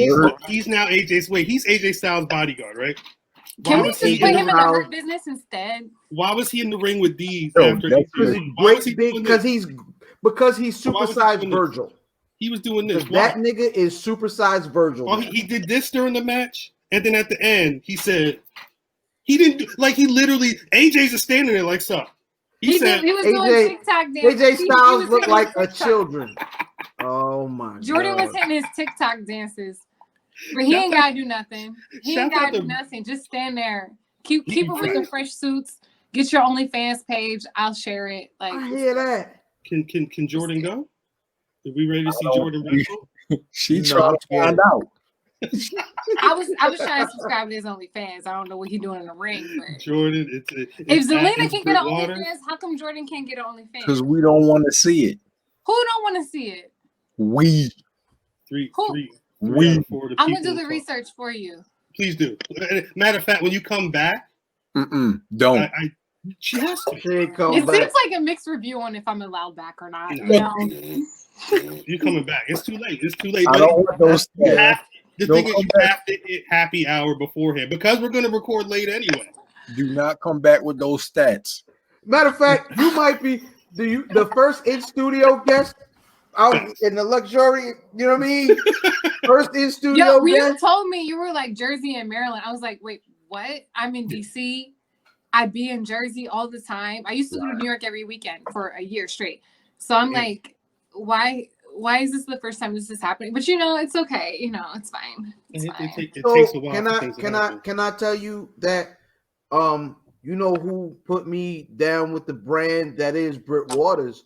he's now AJ's. Wait, he's AJ Styles' bodyguard, right? Can we just put him in the Hurt Business instead? Why was he in the ring with these? Because he's supersized Virgil. He was doing this. That nigga is supersized Virgil. Oh, he did this during the match, and then at the end he said he didn't he literally AJ's just standing there like suck. He said was AJ doing TikTok dances. AJ He Styles was looked hitting like his a TikTok. children. Oh my Jordan God. was hitting his TikTok dances, but he Shout ain't out- gotta do nothing. He ain't shout out gotta do to- nothing. Just stand there. Keep up with the fresh suits. Get your OnlyFans page. I'll share it. Like I hear that. Can Jordan go? Are we ready to see Jordan wrestle? She No, trying I'm to find scared. out. I was trying to subscribe to his OnlyFans. I don't know what he's doing in the ring, but Jordan, if Zelina it's can get an BRITT WATERS. OnlyFans, how come Jordan can't get an Because OnlyFans? we don't want to see it. Who don't want to see it? We. Three We. out of 4 of the I'm people gonna do the talk. research for you. Please do. Matter of fact, when you come back, Don't. she has to. She ain't come It back. seems like a mixed review on if I'm allowed back or not. No. You know? You coming back? It's too late. It's too late. I don't want those You stats. have- the Don't thing is, come you back. have to hit happy hour beforehand because we're going to record late anyway. Do not come back with those stats. Matter of fact, you might be the first in studio guest out in the luxury. You know what I mean? First in studio Yo, when you guest. told me you were like Jersey and Maryland, I was like, wait, what? I'm in DC. I be in Jersey all the time. I used to go to New York every weekend for a year straight. So I'm like, why is this the first time this is happening? But you know, it's okay. You know, it's fine. It's fine. It So takes a while. for things to happen. can I tell you that you know who put me down with the brand that is BRITT WATERS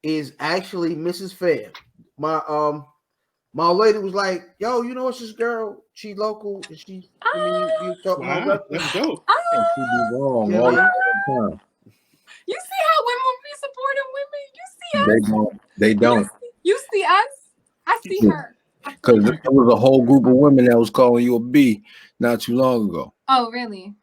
is actually Mrs. Fair. My old lady was like, yo, you know what's this girl? She local. And she you talking about Wow, wrestling? that's dope. And she be wrong Yeah, all man. the time. You see how women be supporting women? You see us? They don't. You see us? I see Yeah. her. I feel Because her. there was a whole group of women that was calling you a B not too long ago. Oh, really?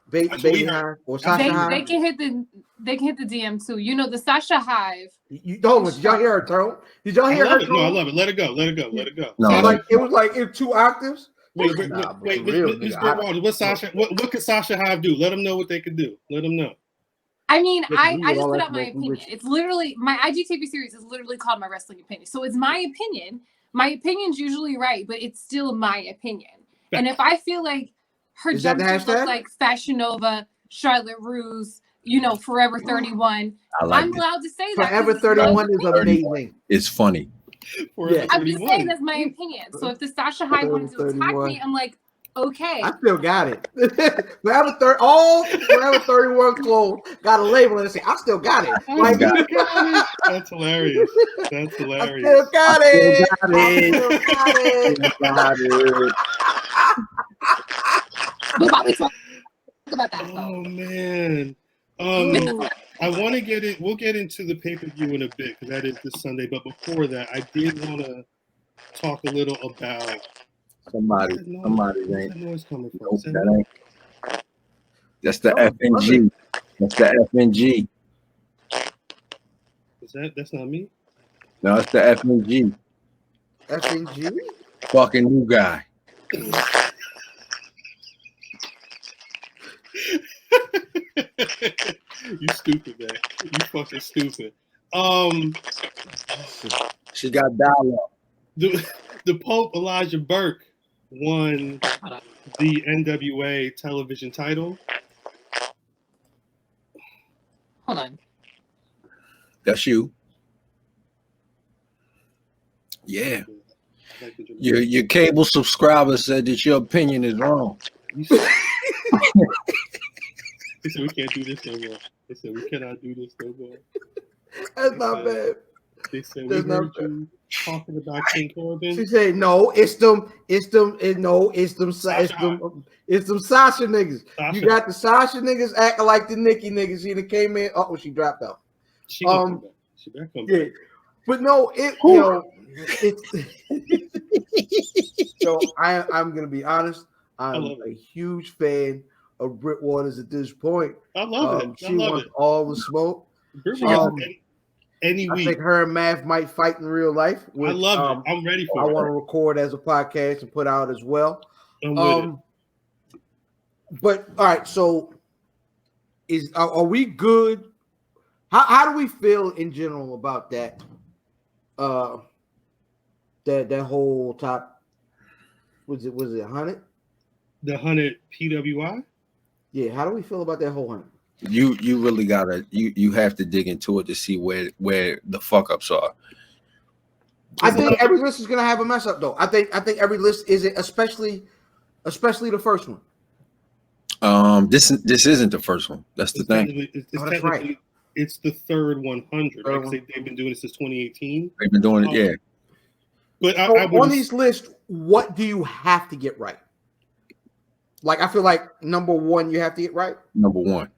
That's what Baby we heard. Hive or Sasha They Hive. can hit the DM too. You know the Sasha Hive. You hold on, did y'all hear her tone? Did y'all I hear her love it. No, I tone? love it. Let it go. Let it go. Let it go. No, It was like in 2 octaves. Wait, Nah, but for real, Ms. nigga, BRITT WATERS, what could Sasha Hive do? Let them know what they could do. Let them know. I mean, Listen, I we just all put like out my to make opinion. rich. It's literally my IGTV series is literally called My Wrestling Opinion. So it's my opinion. My opinion's usually right, but it's still my opinion. And if I feel like her Is that the jumpsuit hashtag? looks like Fashion Nova, Charlotte Russe, you know, Forever 31, I like I'm it. allowed to say that. Forever 'cause it's my 31 is opinion. amazing. It's funny. Forever Yeah. I'm just 31. saying that's my opinion. So if the Sasha Hive wanted to attack 31. me, I'm like, okay. I still got it. Forever 31 clothes got a label and say, I still got it. Like, That's hilarious. That's I hilarious. still got it. got I it. still got it. We'll probably talk about that. Oh man. I want to get it. We'll get into the pay-per-view in a bit because that is this Sunday. But before that, I did want to talk a little about Somebody where's ain't. that noise coming from? Nope, Is that that me? ain't. That's the FNG. That's the FNG. That's not me? No, it's the FNG. FNG? Fucking new guy. You stupid, man. You fucking stupid. She got dialogue. The Pope Elijah Burke won the NWA television title. Hold on. That's you. Yeah. Your cable subscriber said that your opinion is wrong. They said we can't do this no more. They said we cannot do this no more. That's not bad. They said we That's not heard you talking about King Corbin. She said, no, it's them Sasha niggas. Sasha. You got the Sasha niggas acting like the Nikki niggas. She done came in. Oh, she dropped out. She gonna come back. She better come Yeah. back. But no, it's so I'm gonna be honest. I'm a huge fan of BRITT WATERS at this point. I love it. She wants all the smoke. Any I week. think her and Math might fight in real life. Which, I love it. I'm ready for I it. want to record as a podcast and put out as well. I'm with it. But all right, so are we good? How do we feel in general about that? That whole top was it 100? The 100 PWI? Yeah, how do we feel about that whole 100? You really gotta you have to dig into it to see where the fuck ups are. I think every list is gonna have a mess up though. I think every list is, especially the first one. This isn't the first one. That's the thing. That's right. It's the third 100. Right? They've been doing it since 2018. They've been doing it, yeah. But on these lists, what do you have to get right? Like, I feel like number one, you have to get right. Number one.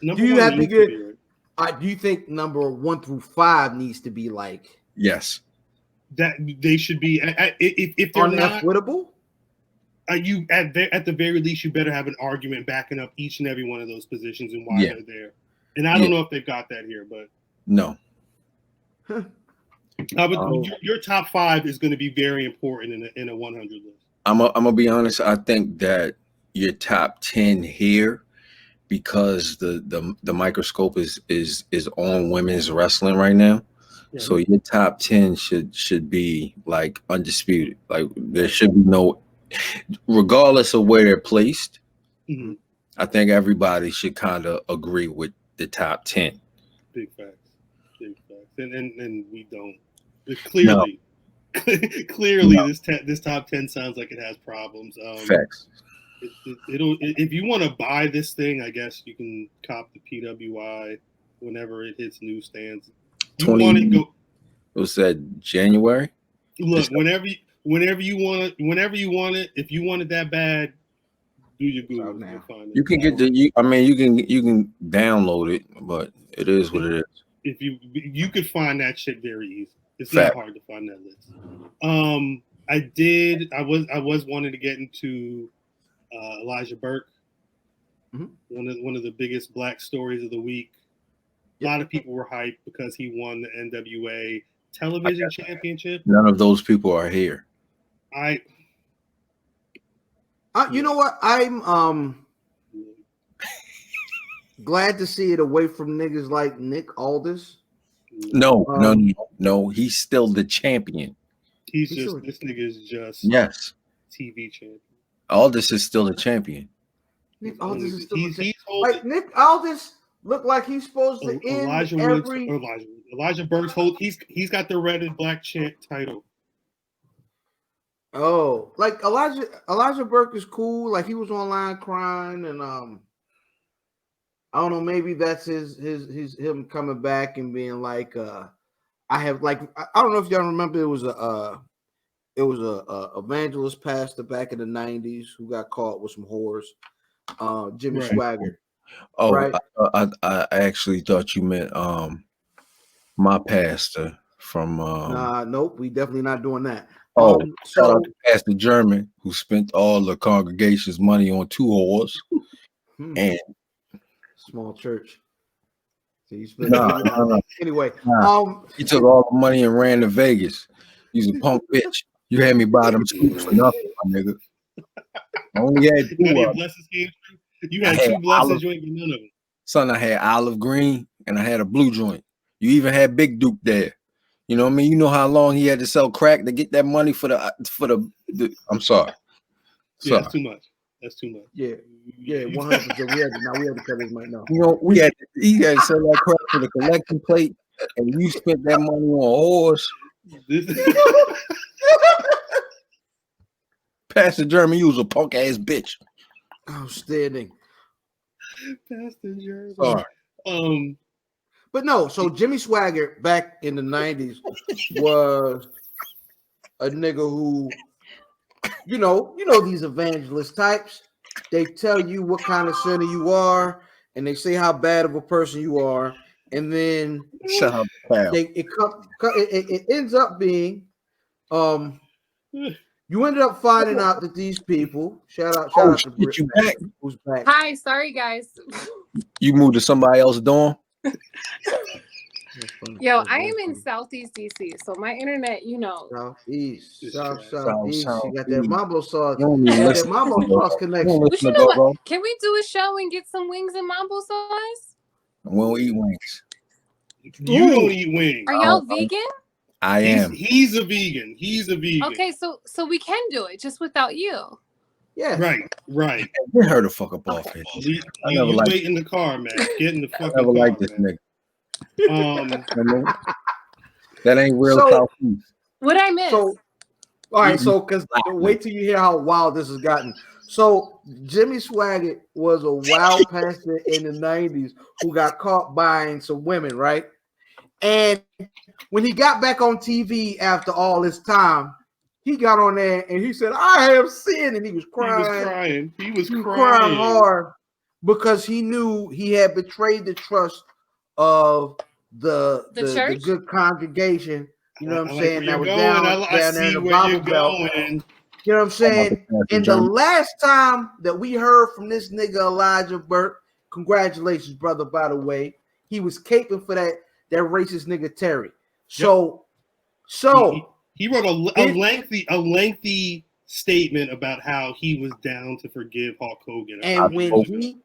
Do you have to get? Do you think number 1 through 5 needs to be like? Yes. That they should be. If they're not unavoidable. You at the very least, you better have an argument backing up each and every one of those positions and why they're there. And I don't know if they've got that here, but no. But your top 5 is going to be very important in a 100 list. I'm gonna be honest. I think that your top 10 here, because the microscope is on women's wrestling right now. Yeah. So your top 10 should be like undisputed. Like there should be no, regardless of where they're placed. Mm-hmm. I think everybody should kind of agree with the top 10. Big facts. And we don't. Clearly, clearly, no. This top 10 sounds like it has problems. Facts. It'll if you want to buy this thing, I guess you can cop the PWI whenever it hits newsstands. You want it go? Was that January? Look, whenever you want it, if you want it that bad, do your Google. Find it. You can get you can download it, but it is what it is. If you could find that shit very easy. It's not hard to find that list. I was wanting to get into Elijah Burke, one of the biggest black stories of the week. A lot of people were hyped because he won the NWA television championship. None of those people are here. You know what? I'm glad to see it away from niggas like Nick Aldis. No. He's still the champion. This nigga is just TV champion. Aldis is still the champion. Nick Aldis is still the champion. Like Nick Aldis looked like he's supposed to end Elijah Burke's he's got the red and black champ title. Oh, like Elijah Burke is cool. Like he was online crying, and I don't know. Maybe that's him coming back and being like, I don't know if y'all remember it was a evangelist pastor back in the 90s who got caught with some whores, Jimmy Swaggart. Oh, right? I actually thought you meant my pastor from. Nope, we definitely not doing that. Shout out to Pastor German, who spent all the congregation's money on 2 whores and small church. So you spent anyway. He took all the money and ran to Vegas. He's a punk bitch. You had me buy them scoops for nothing, my nigga. I only had 2 of them. You had 2 blessings, you ain't get none of them. Son, I had olive green and I had a blue joint. You even had Big Duke there. You know what I mean? You know how long he had to sell crack to get that money for the I'm sorry. Yeah, that's too much. That's too much. Yeah, 100%. We had to cut his money now. You know, he had to sell that crack for the collection plate, and you spent that money on whores. Pastor Jeremy, you was a punk ass bitch. Outstanding. Pastor Jeremy. Sorry. But no, so Jimmy Swaggart back in the 90s was a nigga who, you know these evangelist types. They tell you what kind of sinner you are, and they say how bad of a person you are, and then it ends up being, you ended up finding out that these people. Shout out to Britt, who's back. Hi, sorry guys. You moved to somebody else's dorm. Yo, I am in Southeast DC, so my internet, Southeast. You got that Mambo sauce. That Mambo sauce connection. But you know what? Can we do a show and get some wings and Mambo sauce? We don't eat wings. You don't eat wings. Are y'all vegan? I am. He's a vegan. He's a vegan. Okay, so we can do it just without you. Yeah. Right. Get her the fuck up off here. You never liked- wait in the car, man. Get in the I fucking never car, liked this man. nigga. That ain't real So- Southeast. What I miss? So, all right. So, because wait till you hear how wild this has gotten. So, Jimmy Swaggart was a wild pastor in the 90s who got caught buying some women, right? And when he got back on TV after all this time, he got on there and he said, "I have sinned," and he was crying. He was crying hard because he knew he had betrayed the trust of the good congregation. You know what I'm saying? That was down there in the Bible Belt. You know what I'm saying? And the last time that we heard from this nigga Elijah Burke, congratulations, brother. By the way, he was caping for that racist nigga Terry. So he wrote a lengthy statement about how he was down to forgive Hulk Hogan. And when when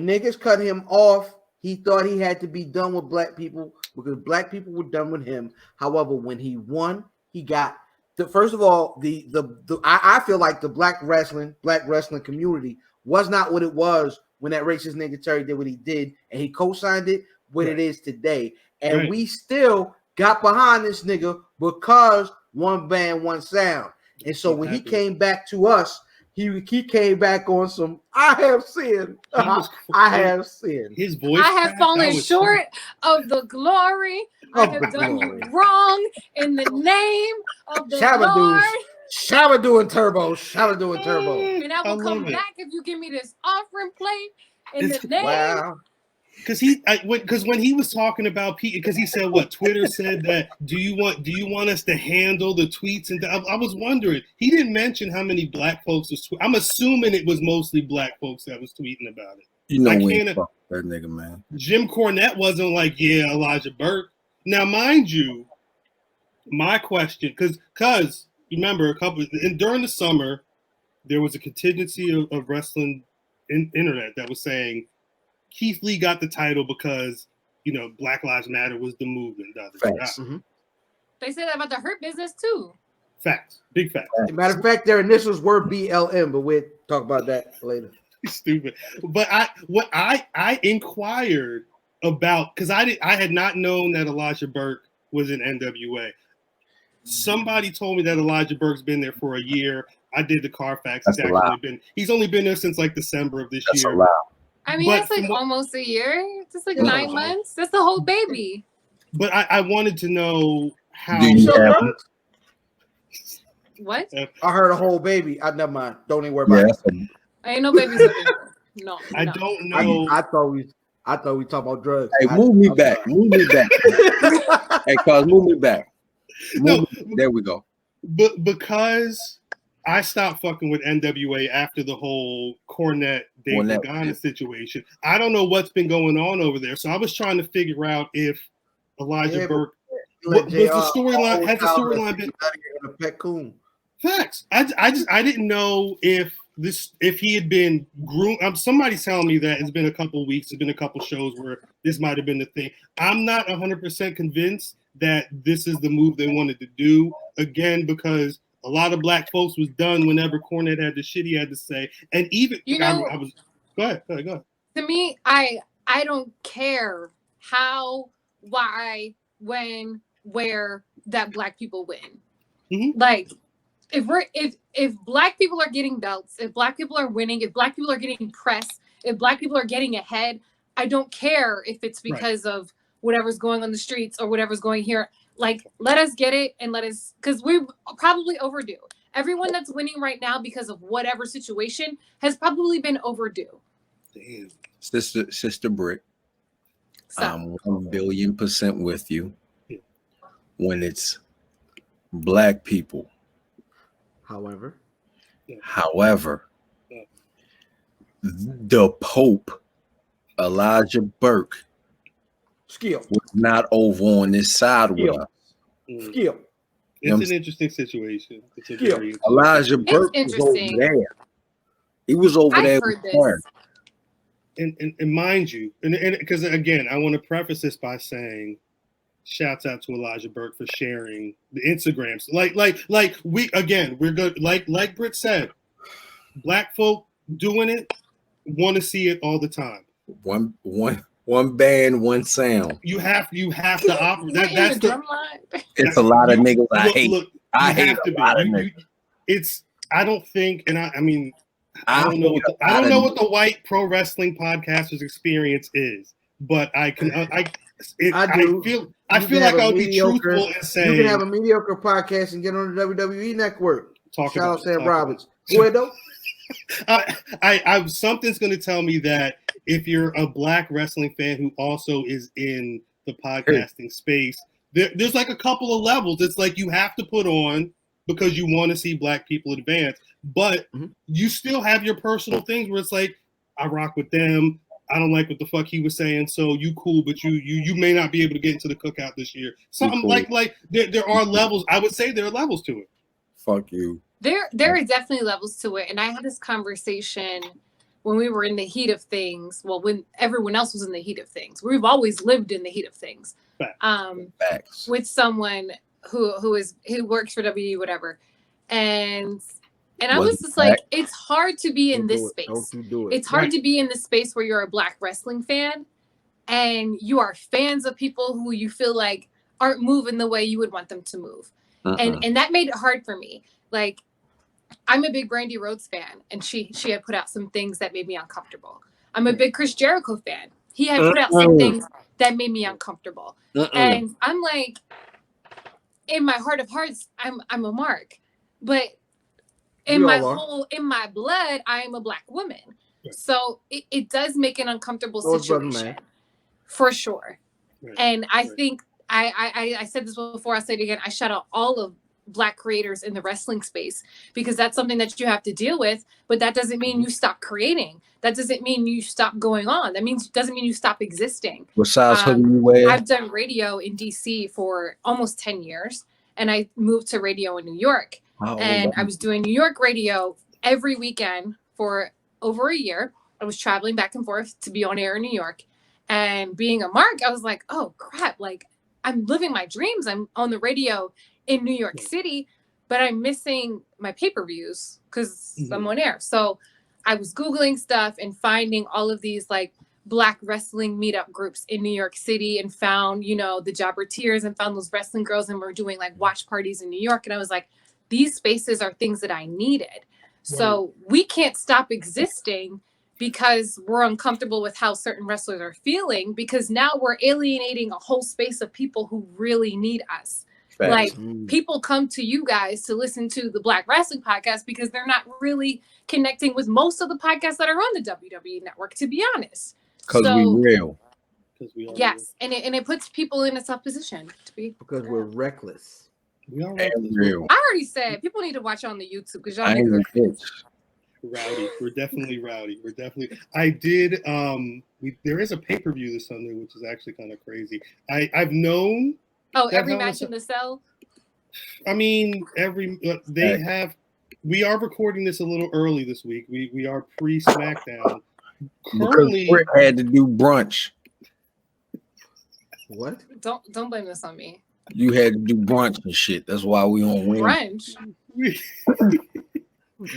niggas cut him off, he thought he had to be done with black people because black people were done with him. However, when he won, he got first of all, I feel like the black wrestling community was not what it was when that racist nigga Terry did what he did, and he co-signed it what it is today. And we still got behind this nigga because one band, one sound. And so when he came back to us, he came back on some I have sinned. I have sinned. His voice. I have fallen short of the glory. I have done you wrong in the name of the Lord. Shabba and Turbo. And I will come back if you give me this offering plate in the name. Wow. Because when he was talking about Pete, because he said what Twitter said that do you want us to handle the tweets, and I was wondering, he didn't mention how many black folks was I'm assuming it was mostly black folks that was tweeting about it. You know, that nigga, man. Jim Cornette wasn't like, yeah, Elijah Burke. Now, mind you, my question, because remember during the summer there was a contingency of wrestling internet that was saying Keith Lee got the title because, Black Lives Matter was the movement. Facts. Mm-hmm. They said that about the Hurt Business too. Facts. Big facts. As a matter of fact, their initials were BLM, but we'll talk about that later. Stupid. But I inquired about, because I had not known that Elijah Burke was in NWA. Somebody told me that Elijah Burke's been there for a year. I did the Carfax. He's only been there since like December of this year. A lot. I mean, that's like almost a year. Just like 9 months. That's the whole baby. But I wanted to know how. What? I heard a whole baby. Never mind. Don't even worry about it. Ain't no babies up here. No. I don't know. I thought we talking about drugs. Hey, move me back. Hey, cuz, move me back. There we go. But because I stopped fucking with NWA after the whole Cornette Dave Lagana situation, I don't know what's been going on over there. So I was trying to figure out if Elijah Burke was the storyline. Has the storyline been a pet coon? Facts. I didn't know if he had been groomed. Somebody's telling me that it's been a couple of weeks. There's been a couple shows where this might have been the thing. I'm not 100% convinced that this is the move they wanted to do. Again, because a lot of black folks was done whenever Cornette had the shit he had to say, and even I was. Go ahead. To me, I don't care how, why, when, where that black people win. Mm-hmm. Like, if black people are getting belts, if black people are winning, if black people are getting press, if black people are getting ahead, I don't care if it's because of whatever's going on the streets or whatever's going here. Like, let us get it and because we probably overdue. Everyone that's winning right now because of whatever situation has probably been overdue. Damn. Sister Britt, I'm 1,000,000,000% with you when it's black people. However, the Pope, Elijah Burke, was not over on this side with us. Skip. It's an interesting situation. Elijah Burke was over there. He was over there with her. And mind you, and because again, I want to preface this by saying, shouts out to Elijah Burke for sharing the Instagrams. We're good. Like Britt said, black folk doing it want to see it all the time. One band, one sound. You have to operate. That's the. It's a lot of niggas I hate. I hate a lot of niggas. I don't think, and I mean, I don't know what the white pro wrestling podcasters experience is, but I feel like I would be truthful and say you can have a mediocre podcast and get on the WWE network. Shout out Sam Roberts. Go ahead though. Something's going to tell me that if you're a black wrestling fan who also is in the podcasting space, there's like a couple of levels. It's like you have to put on because you want to see black people advance, but you still have your personal things where it's like, I rock with them. I don't like what the fuck he was saying, so you cool, but you may not be able to get into the cookout this year. Something cool. like there are levels. I would say there are levels to it. Fuck you. There are definitely levels to it, and I had this conversation when we were in the heat of things. Well, when everyone else was in the heat of things, we've always lived in the heat of things. Facts. With someone who works for WWE, whatever, and I was just like, it's hard to be in this space. Don't you do it. It's hard to be in the space where you're a black wrestling fan, and you are fans of people who you feel like aren't moving the way you would want them to move, and that made it hard for me. Like, I'm a big Brandy Rhodes fan, and she had put out some things that made me uncomfortable. I'm a big Chris Jericho fan. He had put out some things that made me uncomfortable. And I'm like, in my heart of hearts, I'm a mark. But in my blood, I am a black woman. So it does make an uncomfortable situation. For sure. And I think I said this before, I'll say it again. I shout out all of black creators in the wrestling space because that's something that you have to deal with, but that doesn't mean you stop creating. That doesn't mean you stop going on. That doesn't mean you stop existing. What size hoodie you wear? I've done radio in DC for almost 10 years, and I moved to radio in New York. I was doing New York radio every weekend for over a year. I was traveling back and forth to be on air in New York, and being a mark, I was like, oh crap, like I'm living my dreams. I'm on the radio in New York City, but I'm missing my pay-per-views because I'm on air. So I was Googling stuff and finding all of these like black wrestling meetup groups in New York City, and found, the Jobberteers, and found those wrestling girls, and we're doing like watch parties in New York. And I was like, these spaces are things that I needed. So we can't stop existing because we're uncomfortable with how certain wrestlers are feeling, because now we're alienating a whole space of people who really need us. Facts. Like, people come to you guys to listen to the Black Wrestling Podcast because they're not really connecting with most of the podcasts that are on the WWE network, to be honest. Because we real. Yes, and it puts people in a tough position to be. Because we're reckless. We are real. I already said people need to watch on the YouTube because y'all niggas are rowdy. We're definitely rowdy. I did. There is a pay-per-view this Sunday, which is actually kind of crazy. I've known. Oh, every match in the cell? I mean, we are recording this a little early this week. We are pre-SmackDown. Currently, Britt had to do brunch. What? Don't blame this on me. You had to do brunch and shit. That's why we on Wednesday. Brunch?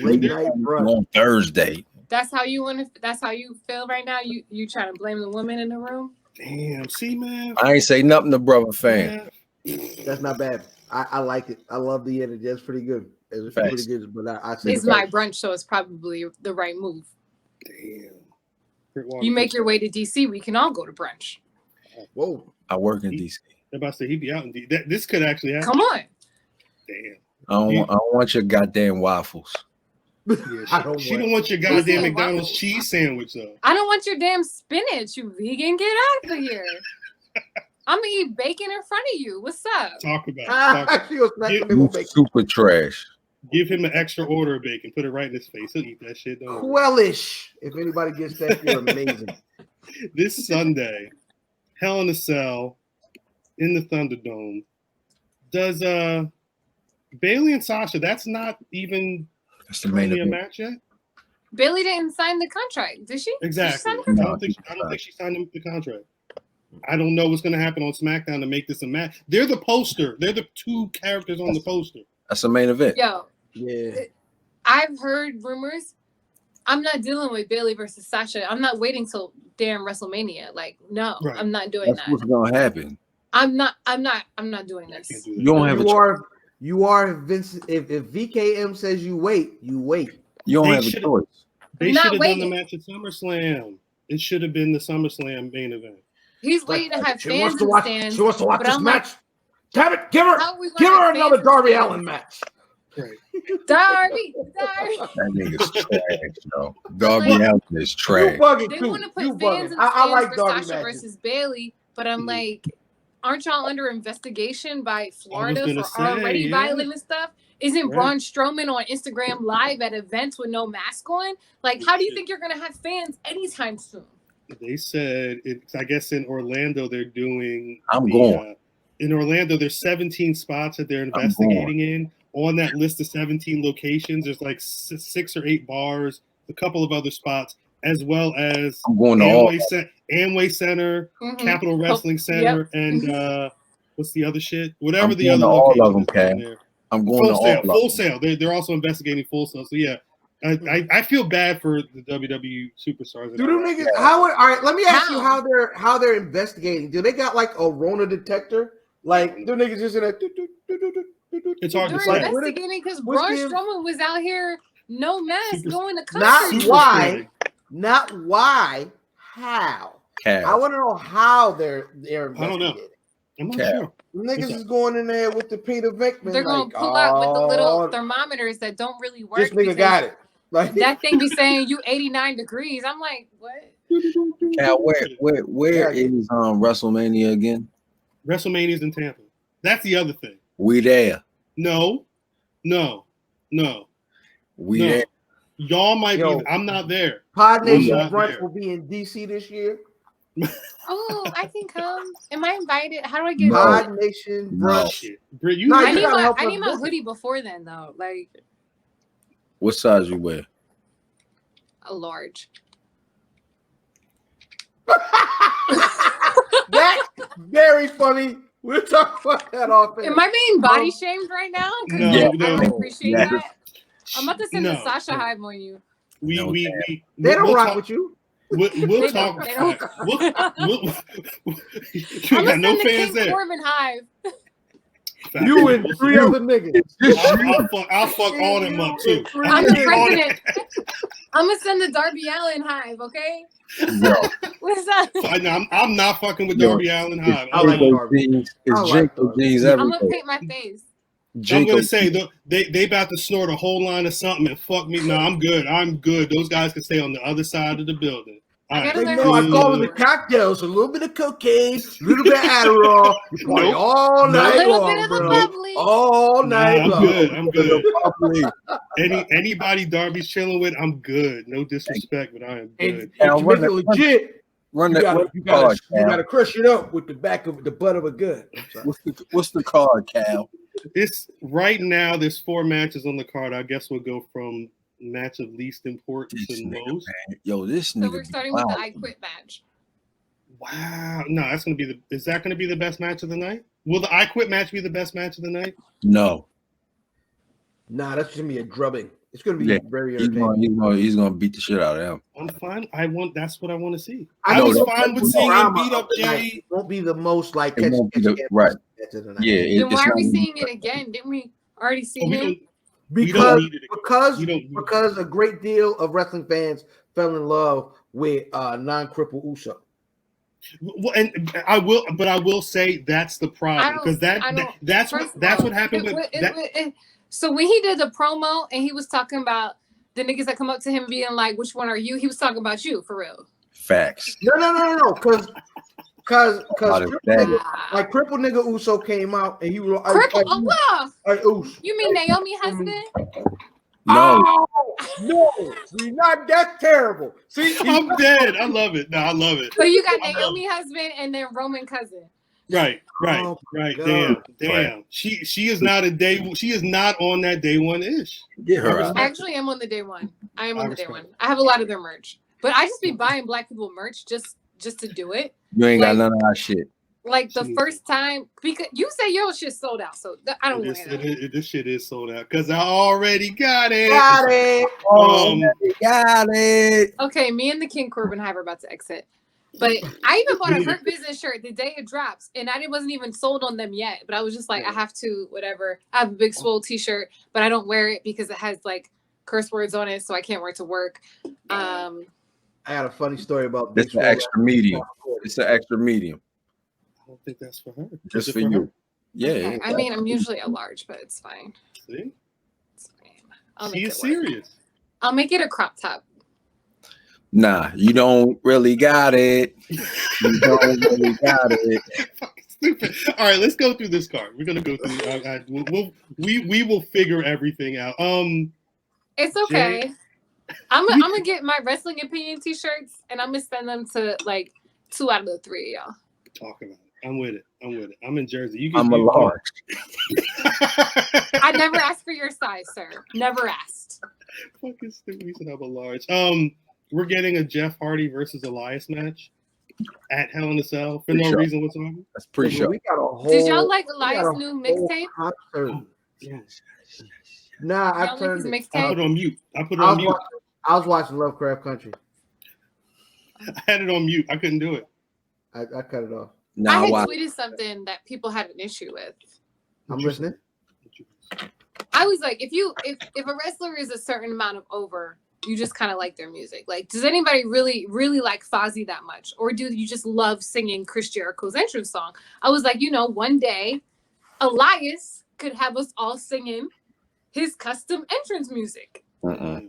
Late night brunch on Thursday. That's how you feel right now? You trying to blame the woman in the room? Damn, see, man. I ain't say nothing to brother fan. That's not bad. I like it. I love the energy. That's pretty good. It's pretty good. But I say it's my brunch, so it's probably the right move. Damn. You make your way to DC, we can all go to brunch. Whoa. I work in DC. I'm about to say he'd be out in DC. This could actually happen. Come on. Damn. I don't want your goddamn waffles. Yeah, she don't want your goddamn McDonald's cheese sandwich, though. I don't want your damn spinach, you vegan. Get out of here. I'm gonna eat bacon in front of you. What's up? Talk about it. Super trash. Give him an extra order of bacon. Put it right in his face. He'll eat that shit. Quellish. If anybody gets that, you're amazing. This Sunday, Hell in a Cell in the Thunderdome. Does Bayley and Sasha? That's not even. That's the main event. Match yet? Bayley didn't sign the contract, did she? Exactly. I don't think she signed the contract. I don't know what's going to happen on SmackDown to make this a match. They're the poster. They're the two characters on the poster. That's the main event. Yo, yeah. I've heard rumors I'm not dealing with Bailey versus Sasha. I'm not waiting till damn WrestleMania. Like, no, Right. I'm not doing That's that. what's gonna happen. I'm not doing this. Can't do that. You don't have You are Vince. If VKM says you wait, you wait. You don't They have a should've- choice. They Not should have done the waiting. match at SummerSlam. It should have been the SummerSlam main event. He's waiting to have She fans wants to in the watch. stands. She wants to watch but this I'm like, match. Damn it! Give her how are we gonna have another fans in Darby the stands? Allin match. Right. Darby. That nigga's trash, yo. Darby Allin is You trash. bugging They too. want to You put fans bugging. in the I stands like for Darby Sasha matches. versus Bailey, but I'm like, aren't y'all under investigation by Florida gonna for say, already yeah. violating stuff? Isn't Right. Braun Strowman on Instagram live at events with no mask on? Like, how do you think you're gonna have fans anytime soon? They said it's. I guess in Orlando they're doing. I'm going. In Orlando, there's 17 spots that they're investigating in. On that list of 17 locations, there's like 6 or 8 bars, a couple of other spots, as well as I'm going to all. Amway Center, Mhm. Capital Wrestling Center, Yep. and what's the other shit? Whatever I'm the going other to all locations of them, is down Cam. there. I'm going Full to sale, all full of them. sale. They're also investigating Full Sale. So yeah, I feel bad for the WWE superstars. Do them niggas? All right, let me ask you how they're investigating. Do they got like a Rona detector? Like the niggas just in a. It's hard to They're say. investigating because what's Braun the- Strowman was out here no mask Super- going to Not countries. Super why, spreading. not why, how. I Cal. want to know how they're I don't know. investigating. I'm not Cap. sure. Niggas is going in there with the Peter Vickman. They're gonna like, pull out with the little oh, thermometers that don't really work. this nigga because got it. Like That thing be saying you 89 degrees. I'm like, what? Cal, where is WrestleMania again? WrestleMania's in Tampa. That's the other thing. We there. No. We No. there. Y'all might Yo. be. I'm not there. Pod Nation not brunch there. will be in DC this year. Oh, I can come. Am I invited? How do I get? No. Pod Nation No. brunch. Shit. Britt, you No, I you need gotta my help I us need my book it. hoodie before then though, like What size you wear? a large. That's very funny. We'll talk about that off air. Am I being body shamed right now? 'Cause No, I no. don't appreciate Yeah. that. I'm about to send the No. Sasha hive on you. We They don't we'll rock talk, with you. We'll They talk. don't- they don't. We'll, you I'm got gonna no send the fans King there. Corbin hive. You and 3 other niggas. I'll fuck all them up too. I'm the president. I'm gonna send the Darby Allin hive, okay? Yo, What's that? I'm not fucking with Yo, Darby Allin Hive. I like Jinko Darby. jeans. I It's like Jinko Darby. jeans I'm gonna everywhere. paint my face. I'm Jinko gonna say they about to snort a whole line of something and fuck me. No, I'm good. I'm good. Those guys can stay on the other side of the building. I gotta I'm Like, learn no, I good. call it the cocktails, a little bit of cocaine, a little bit of Adderall. You party Nope. all night A little long, bit of the bro. bubbly. All Nah, night I'm long. good. I'm good. Probably. Anybody Darby's chilling with, I'm good. No disrespect, but I am And, good. and to make it legit, Run you that gotta, what's the card, you Cal? gotta crush it up with the back of the butt of a gun. I'm sorry. What's the card, Cal? It's right now. There's 4 matches on the card. I guess we'll go from match of least importance This to nigga, most. man. Yo, this So nigga. we're be starting with the wild. I Quit match. Wow, no, that's gonna be the. Is that gonna be the best match of the night? Will the I Quit match be the best match of the night? No. Nah, that's gonna be a drubbing. It's gonna be Yeah, very He's entertaining. gonna beat the shit out of him. I'm fine. That's what I want to see. I I know was that- fine with the seeing him drama beat of up the night Jay. won't be the most like It won't be the- right. match of the night. Yeah, Then it's why are not we gonna be- seeing it again? Didn't we already see Oh, we him? don't need it again. We don't need Because a great deal of wrestling fans fell in love with non-cripple Uso. Well, and I will say that's the problem because that's First of what all, happened with that. So when he did the promo and he was talking about the niggas that come up to him being like, "Which one are you?" He was talking about you for real. Facts. No. Because Ah. like cripple nigga Uso came out and he was Cripple? Oh, wow. Uso. You mean Naomi husband? No. Oh, no, see, not that terrible. See, I'm dead. I love it. No, I love it. So you got Naomi husband and then Roman cousin. Right. Oh, Damn. Right. She is not She is not on that day one ish. Get her out. I actually am on the day one. I am on the day respect one. I have a lot of their merch, but I just be buying black people merch just to do it. You ain't got Like- none of our shit. Like the first time, because you say your shit sold out, so I don't want This shit is sold out because I already got it. Got it. Got it. Okay, me and the King Corbin Hive are about to exit. But I even bought a Hurt Business shirt the day it drops, and I wasn't even sold on them yet. But I was just like, I have to, whatever. I have a Big Swole t-shirt, but I don't wear it because it has like curse words on it, so I can't wear it to work. I got a funny story about It's an extra medium. It's an extra medium. I don't think that's for her. Just for you. Yeah. Okay. I mean, I'm usually a large, but it's fine. See? It's fine. She is serious. I'll make it a crop top. Nah, you don't really got it. You don't really got it. Stupid. All right, let's go through this card. We're gonna go through. We will figure everything out. It's okay. Jay? I'm gonna get my wrestling opinion t-shirts, and I'm gonna send them to like 2 out of the 3 of y'all. Talk about it. I'm with it. I'm in Jersey. I'm a large. I never asked for your size, sir. Never asked. Fucking stupid. We should have a large. We're getting a Jeff Hardy versus Elias match at Hell in a Cell for no reason whatsoever. That's pretty sure. We got a whole. Did y'all like Elias' new mixtape? Yes. Nah, I Y'all like turned his it. I put mixtape? it on mute. I was watching Lovecraft Country. I had it on mute. I couldn't do it. I cut it off. Nah, I had why? tweeted something that people had an issue with. I'm listening. I was like, if a wrestler is a certain amount of over, you just kind of like their music. Like, does anybody really like Fozzy that much? Or do you just love singing Chris Jericho's entrance song? I was like, one day Elias could have us all singing his custom entrance music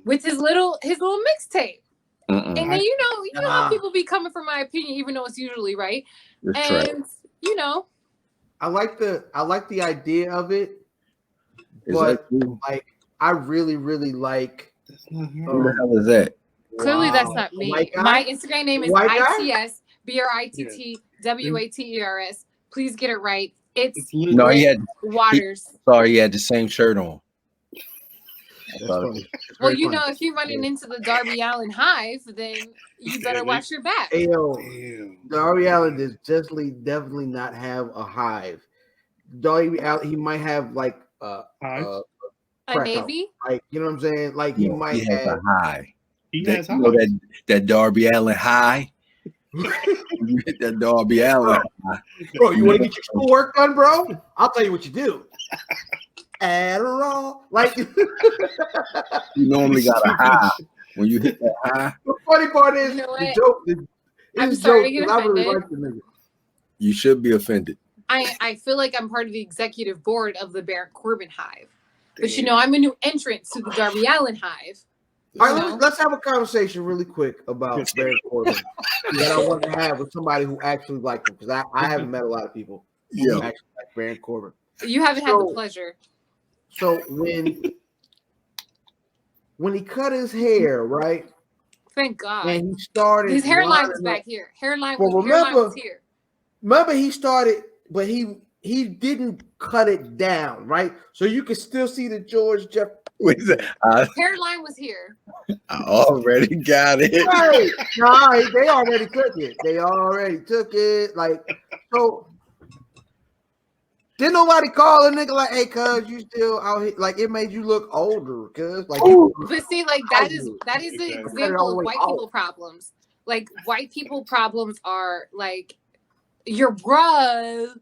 with his little mixtape. And then you know how people be coming for my opinion, even though it's usually right. And I like the idea of it, but like I really like. Who the hell is that? Clearly, that's not me. My Instagram name is ITS BRITT Please get it right. It's no, he had Waters. Sorry, he had the same shirt on. Well, if you're running into the Darby Allin Hive, then you better watch your back. Hey, yo, Darby Allin does definitely not have a hive. Darby Allin, he might have like a navy. Like, you know what I'm saying? Like he might have a high. He has high. That Darby Allin high. You hit that Darby Allin high. Bro, you want to get your schoolwork done, bro? I'll tell you what you do. Adderall, like you normally got a high when you hit that high. The funny part is the joke. I'm sorry to get offended. You should be offended. I feel like I'm part of the executive board of the Baron Corbin Hive, but I'm a new entrant to the Darby Allin Hive. All right, let's have a conversation really quick about Baron Corbin that I want to have with somebody who actually liked him, because I haven't met a lot of people who actually like Baron Corbin. You haven't had the pleasure. So when he cut his hair, right? Thank God. And he started. His hairline was back here. Hairline was here. Remember, he started, but he didn't cut it down, right? So you can still see the George Jeff. Hairline was here. I already got it. Right. No, they already took it. Like, so. Didn't nobody call a nigga like, hey, cuz you still out here? Like, it made you look older, cuz. Like, but see, like that is the example of white people problems. Like, white people problems are like your bro,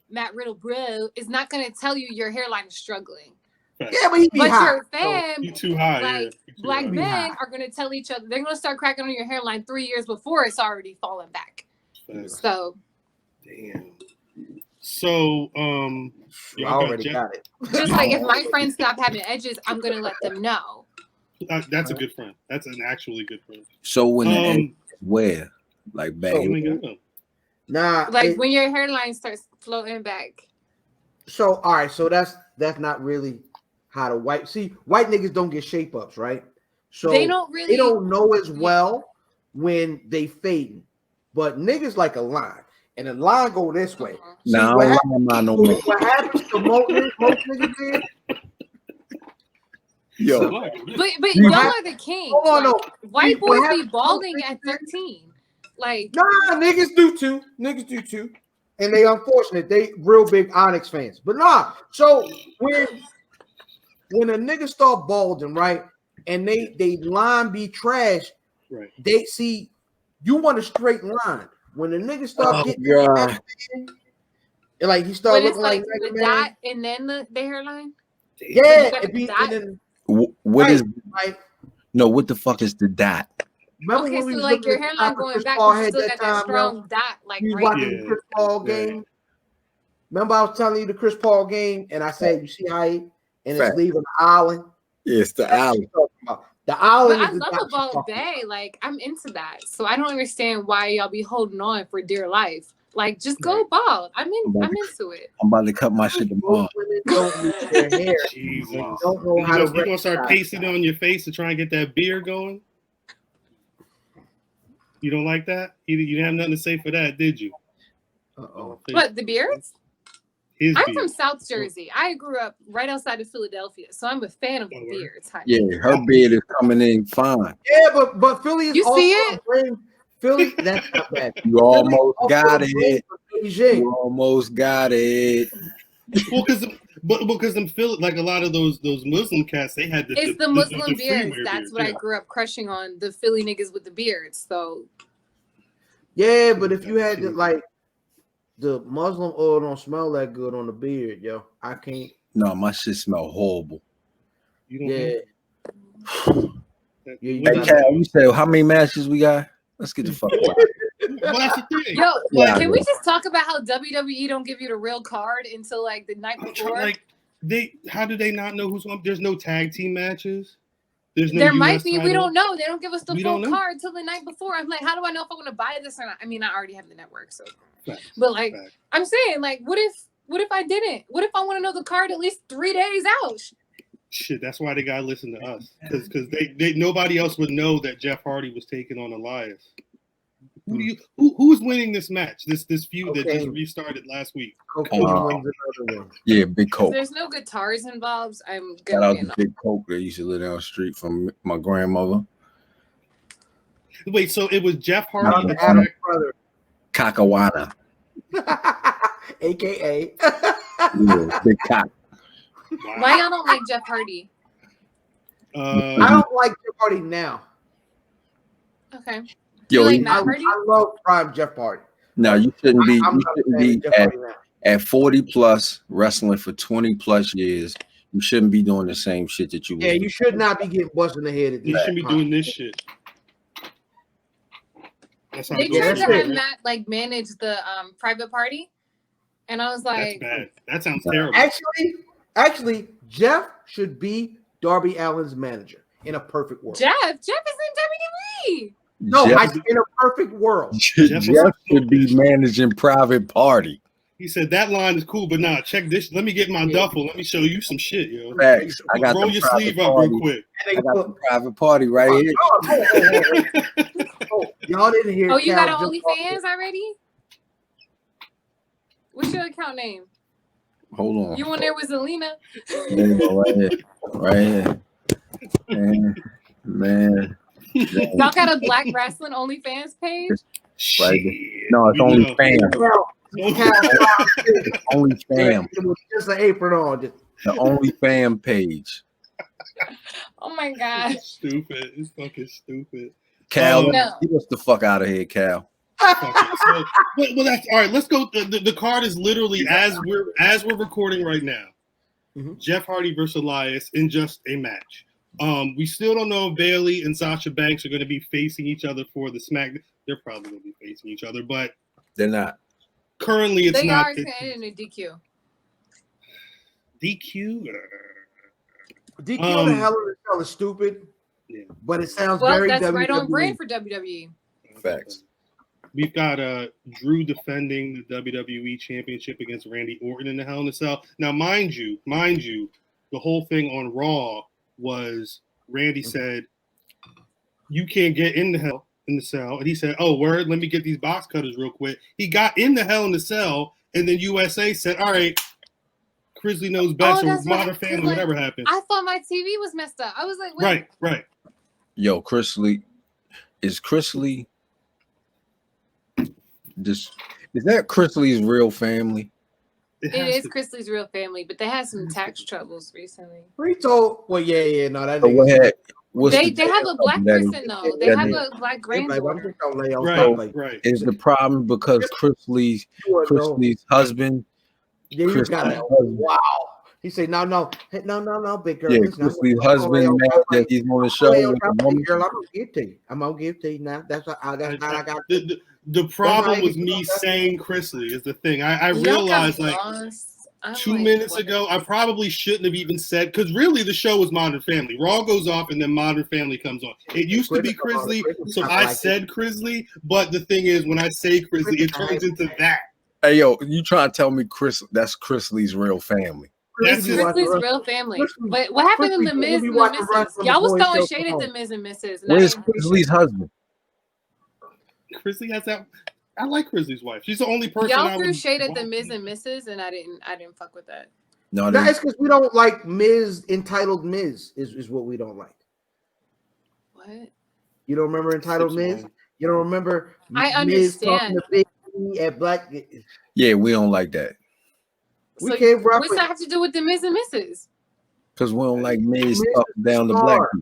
Matt Riddle bro, is not gonna tell you your hairline is struggling. Yeah, but your fam, you too high. Like black men are gonna tell each other, they're gonna start cracking on your hairline 3 years before it's already falling back. So damn. So, I already got it. Just like if my friends stop having edges, I'm gonna let them know. That's a good friend. That's an actually good friend. So when where, like back, when your hairline starts floating back. So all right, so that's not really how the white niggas don't get shape ups, right? So they don't know as well when they fading, but niggas like a line. And the line go this way. No, what happens to most niggas did? Yo, but y'all are the king. White boys be balding at 13. Like, nah, niggas do too. and they unfortunate. They real big Onyx fans. But nah, so when a nigga start balding, right, and they line be trash, Right. they see you want a straight line. When the nigga start getting like he started looking like the dot and then the hairline. Yeah, it be and then what right, is right. No, what the fuck is the dot? Remember Okay, when we so was like looking your at the hairline top of going Chris back, Paul but you had still that got that time, strong dot, like we was right. watching the Chris Paul game. Remember I was telling you the Chris Paul game, and I said, you see how he it's leaving the island. Yeah, it's the island. The island. But I love a bald bay. Like I'm into that, so I don't understand why y'all be holding on for dear life. Like just go bald. I'm into it. I'm about to cut my shit tomorrow. Don't lose their hair. Jesus. Don't know how You gonna start pasting on your face to try and get that beard going? You don't like that? You didn't have nothing to say for that, did you? What, the beards? I'm from South Jersey. I grew up right outside of Philadelphia, so I'm a fan of the beards. Honey. Yeah, her beard is coming in fine. Yeah, but Philly is also see it? Philly, that's not bad. You almost got it. You almost got it. Well, because them Philly, like a lot of those Muslim cats, they had the Muslim beards. That's beards, what I grew up crushing on, the Philly niggas with the beards. So yeah, but if you had like the Muslim oil don't smell that good on the beard, yo. I can't. No, my shit smell horrible. Yeah. Hey, Cal, you said how many matches we got? Let's get the fuck out. Well, that's the thing. Yo, can we just talk about how WWE don't give you the real card until like the night before? Like how do they not know who's on? There's no tag team matches. There's no. There US might be. title. We don't know. They don't give us the We full don't know. card till the night before. I'm like, how do I know if I want to buy this or not? I mean, I already have the network, so. Facts. But like, Facts. I'm saying, like, what if I didn't? What if I want to know the card at least 3 days out? Shit, that's why they gotta listen to us, because they nobody else would know that Jeff Hardy was taking on Elias. Who's winning this match? This feud that just restarted last week. Yeah, Big Coke. There's no guitars involved. I'm Shout out gonna to Big Coke that used to live down the street from my grandmother. Wait, so it was Jeff Hardy, brother, Kakawana, aka Big Cock. Wow. Why y'all don't like Jeff Hardy? I don't like Jeff Hardy now. Okay. Yo, like I love prime Jeff Hardy. No, you shouldn't be. I'm You shouldn't be at 40 plus wrestling for 20 plus years. You shouldn't be doing the same shit that you. Yeah, you should not be getting busted in the head. You shouldn't be doing this shit. That's how they tried to have Matt like manage the private party, and I was like, "That's bad. That sounds terrible." Actually, Jeff should be Darby Allin's manager in a perfect world. Jeff is in WWE. No, in a perfect world. Jeff should be managing private party. He said that line is cool, but nah, check this. Let me get my duffel. Let me show you some shit, yo. Facts. I got roll your sleeve up real quick. I got the private party right here. Y'all didn't hear. Oh, you got an OnlyFans already? What's your account name? Hold on. You on there with Zelina? Right here. Man. Y'all got a Black Wrestling OnlyFans page? Right. No, it's only fam. It's only fam. It was just an apron on. The only fam page. Oh my god. Stupid. It's fucking stupid. Cal, get us the fuck out of here, Cal. Well, that's all right. Let's go. The card is literally as we're recording right now. Mm-hmm. Jeff Hardy versus Elias in just a match. We still don't know if Bayley and Sasha Banks are going to be facing each other for the SmackDown. They're probably going to be facing each other, but they're not. Currently, it's not. They are in a DQ. DQ. DQ the Hell in a Cell is stupid. Yeah. But it sounds very that's WWE. Right on brand for WWE. Facts. We've got Drew defending the WWE Championship against Randy Orton in the Hell in a Cell. Now, mind you, the whole thing on Raw was Randy said, "You can't get in the Hell in the Cell," and he said, "Oh, word, let me get these box cutters real quick." He got in the Hell in the Cell, and then USA said, "All right, Grizzly knows best," or Modern Family, whatever happened. I thought my TV was messed up. I was like, wait. Right. Yo, Chris Lee, is Chris Lee just Is that Chrisley's real family? It is Chrisley's real family, but they had some tax troubles recently. Rito, well, yeah, no, that So nigga. They have a black person though. They have a black granddaughter. Right. Is the problem because Chrisley's husband? Yeah, you got it. Wow. He said, no, big girl. Yeah, listen, Chrisley's husband mad that he's on the show with a woman. Girl, I'm gonna give to you. I'm gonna give to you now. That's what I got. The problem with me saying Chrisley is the thing. I realized like 2 minutes ago, I probably shouldn't have even said, because really the show is Modern Family. Raw goes off and then Modern Family comes on. It used to be Chrisley, so I said Chrisley, but the thing is, when I say Chrisley, it turns into that. Hey, yo, you trying to tell me that's Chrisley's real family? That's Chrisley's real family. But what happened in The Miz and the Mrs.? Y'all was throwing shade at The Miz and Mrs. Where's Chrisley's husband? Chrisley has that. I like Chrisley's wife. She's the only person. Y'all threw shade at The Miz and Mrs. and I didn't fuck with that. No, that's because we don't like Miz. Entitled Miz is what we don't like. What? You don't remember Entitled Miz? You don't remember? I understand. Miz talking to Big at Black. Yeah, we don't like that. We can't rock. What's that have to do with The Miz and Mrs.? Because we don't like Miz up down the black people.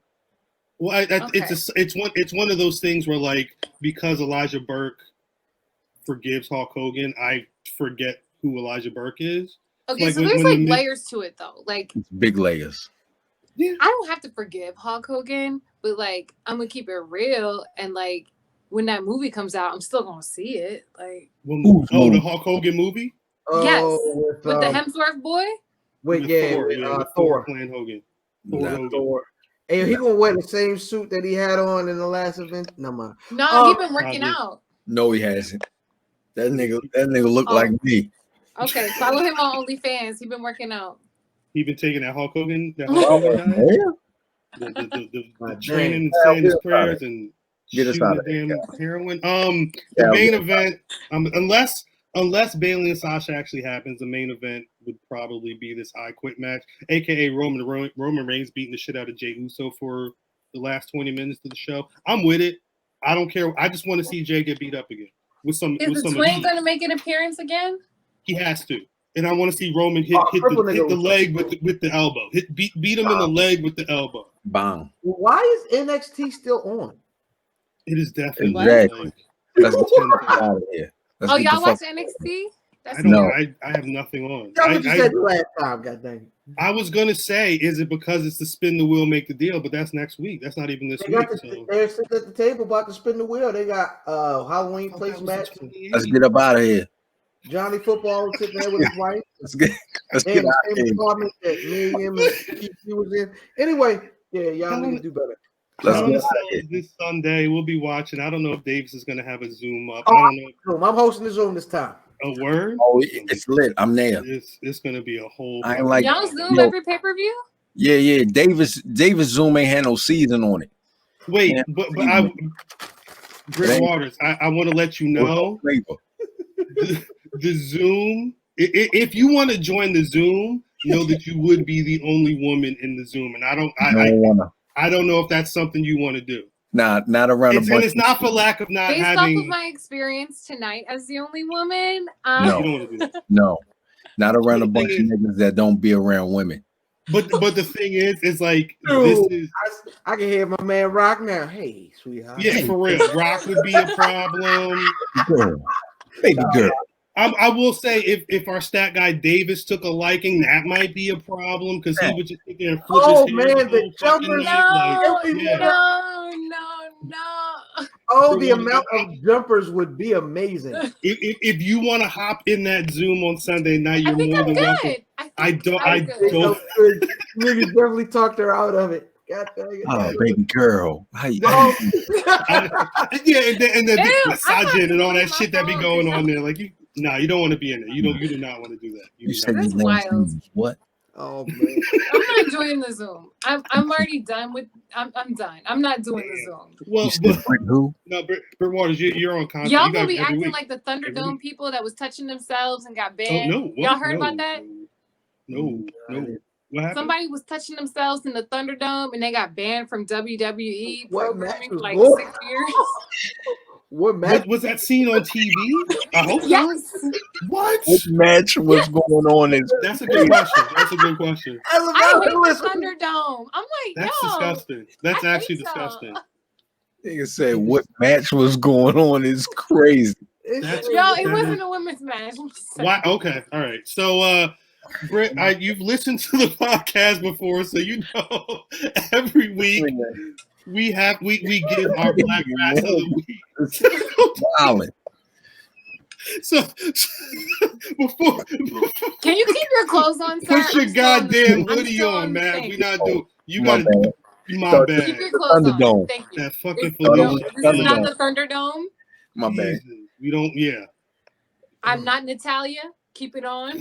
Well, it's one of those things where, like, because Elijah Burke forgives Hulk Hogan, I forget who Elijah Burke is. Okay, like, so there's like layers to it though. Like it's big layers. Yeah, I don't have to forgive Hulk Hogan, but like I'm gonna keep it real, and like when that movie comes out, I'm still gonna see it. Like the Hulk Hogan movie? Yes, with the Hemsworth boy. Thor playing Hogan. Thor. Hey, he gonna wear the same suit that he had on in the last event? No, man. No, he been working out. No, he hasn't. That nigga look like me. Okay, follow him on OnlyFans. He been working out. He been taking that Hulk Hogan diet? The training and saying his prayers and get us out of damn heroin. The main event, unless Bayley and Sasha actually happens, the main event would probably be this I Quit match, aka Roman Reigns beating the shit out of Jey Uso for the last 20 minutes of the show. I'm with it. I don't care. I just want to see Jey get beat up again. Is the twin going to make an appearance again? He has to. And I want to see Roman hit the leg with the elbow. Beat him in the leg with the elbow. Bang. Why is NXT still on? It is definitely. Exactly. Let's get out of here. Y'all watch NXT? I have nothing on. You said last time, goddamn. I was gonna say, is it because it's the spin the wheel, make the deal? But that's next week. That's not even this week. They're sitting at the table about to spin the wheel. They got Halloween place match. Let's get up out of here. Johnny Football was sitting there with his wife. Let's get out of here. That me and him and he was in. Anyway, yeah, y'all need to do better. Let's get out of here. This Sunday we'll be watching. I don't know if Davis is gonna have a Zoom up. I don't know. I'm hosting the Zoom this time. A word? Oh, it's lit. I'm there. It's gonna be a whole. I ain't like y'all Zoom every pay-per-view? Yeah. Davis Zoom ain't had no season on it. Wait, but BRITT Waters, I want to let you know the Zoom. If you want to join the Zoom, know that you would be the only woman in the Zoom, and I don't know if that's something you want to do. Nah, not around a bunch. And it's not for lack of not based having. Based off of my experience tonight as the only woman. No, not around a bunch of niggas that don't be around women. But the thing is like I can hear my man Rock now. Hey, sweetheart. Yeah, for real. Rock would be a problem. Baby girl. I will say if our stat guy Davis took a liking, that might be a problem because he would just sit there and flip his hair. The jumpers. No. Oh, the amount of jumpers would be amazing. If you want to hop in that Zoom on Sunday night, you're more than welcome. I don't. Niggas definitely talked her out of it. God dang it. Oh, baby girl. How you? Yeah, and then misogyny and all that shit that be going on there. Like you don't want to be in there. You do not want to do that. You said that's wild. What? Oh man. I'm not joining the Zoom. I'm already done with. I'm done. I'm not doing the Zoom. Well, who? No, BRITT Waters, you're on content. Y'all gonna be acting like the Thunderdome people that was touching themselves and got banned. Oh, no. Y'all heard about that? No. What happened? Somebody was touching themselves in the Thunderdome and they got banned from WWE programming for like 6 years. What match was that seen on TV? I hope Yes. not. What? What match was going on? That's a good question. That's a good question. I hate the Thunderdome. I'm like, That's yo, disgusting. That's I actually hate y'all. disgusting. Nigga said what match was going on is crazy. Yo, it wasn't a women's match. Why? Okay, all right. So, Britt, you've listened to the podcast before, so you know every week we give our black rats of the week. Violent. So before Can you keep your clothes on, sir? put your goddamn hoodie on, man. We not doing. You My gotta. bad. My bad. Keep your clothes on. Thunderdome. Thank you. That fucking No, foolishness. this is not the Thunderdome. My bad. We don't. Yeah. I'm not Natalia. Keep it on.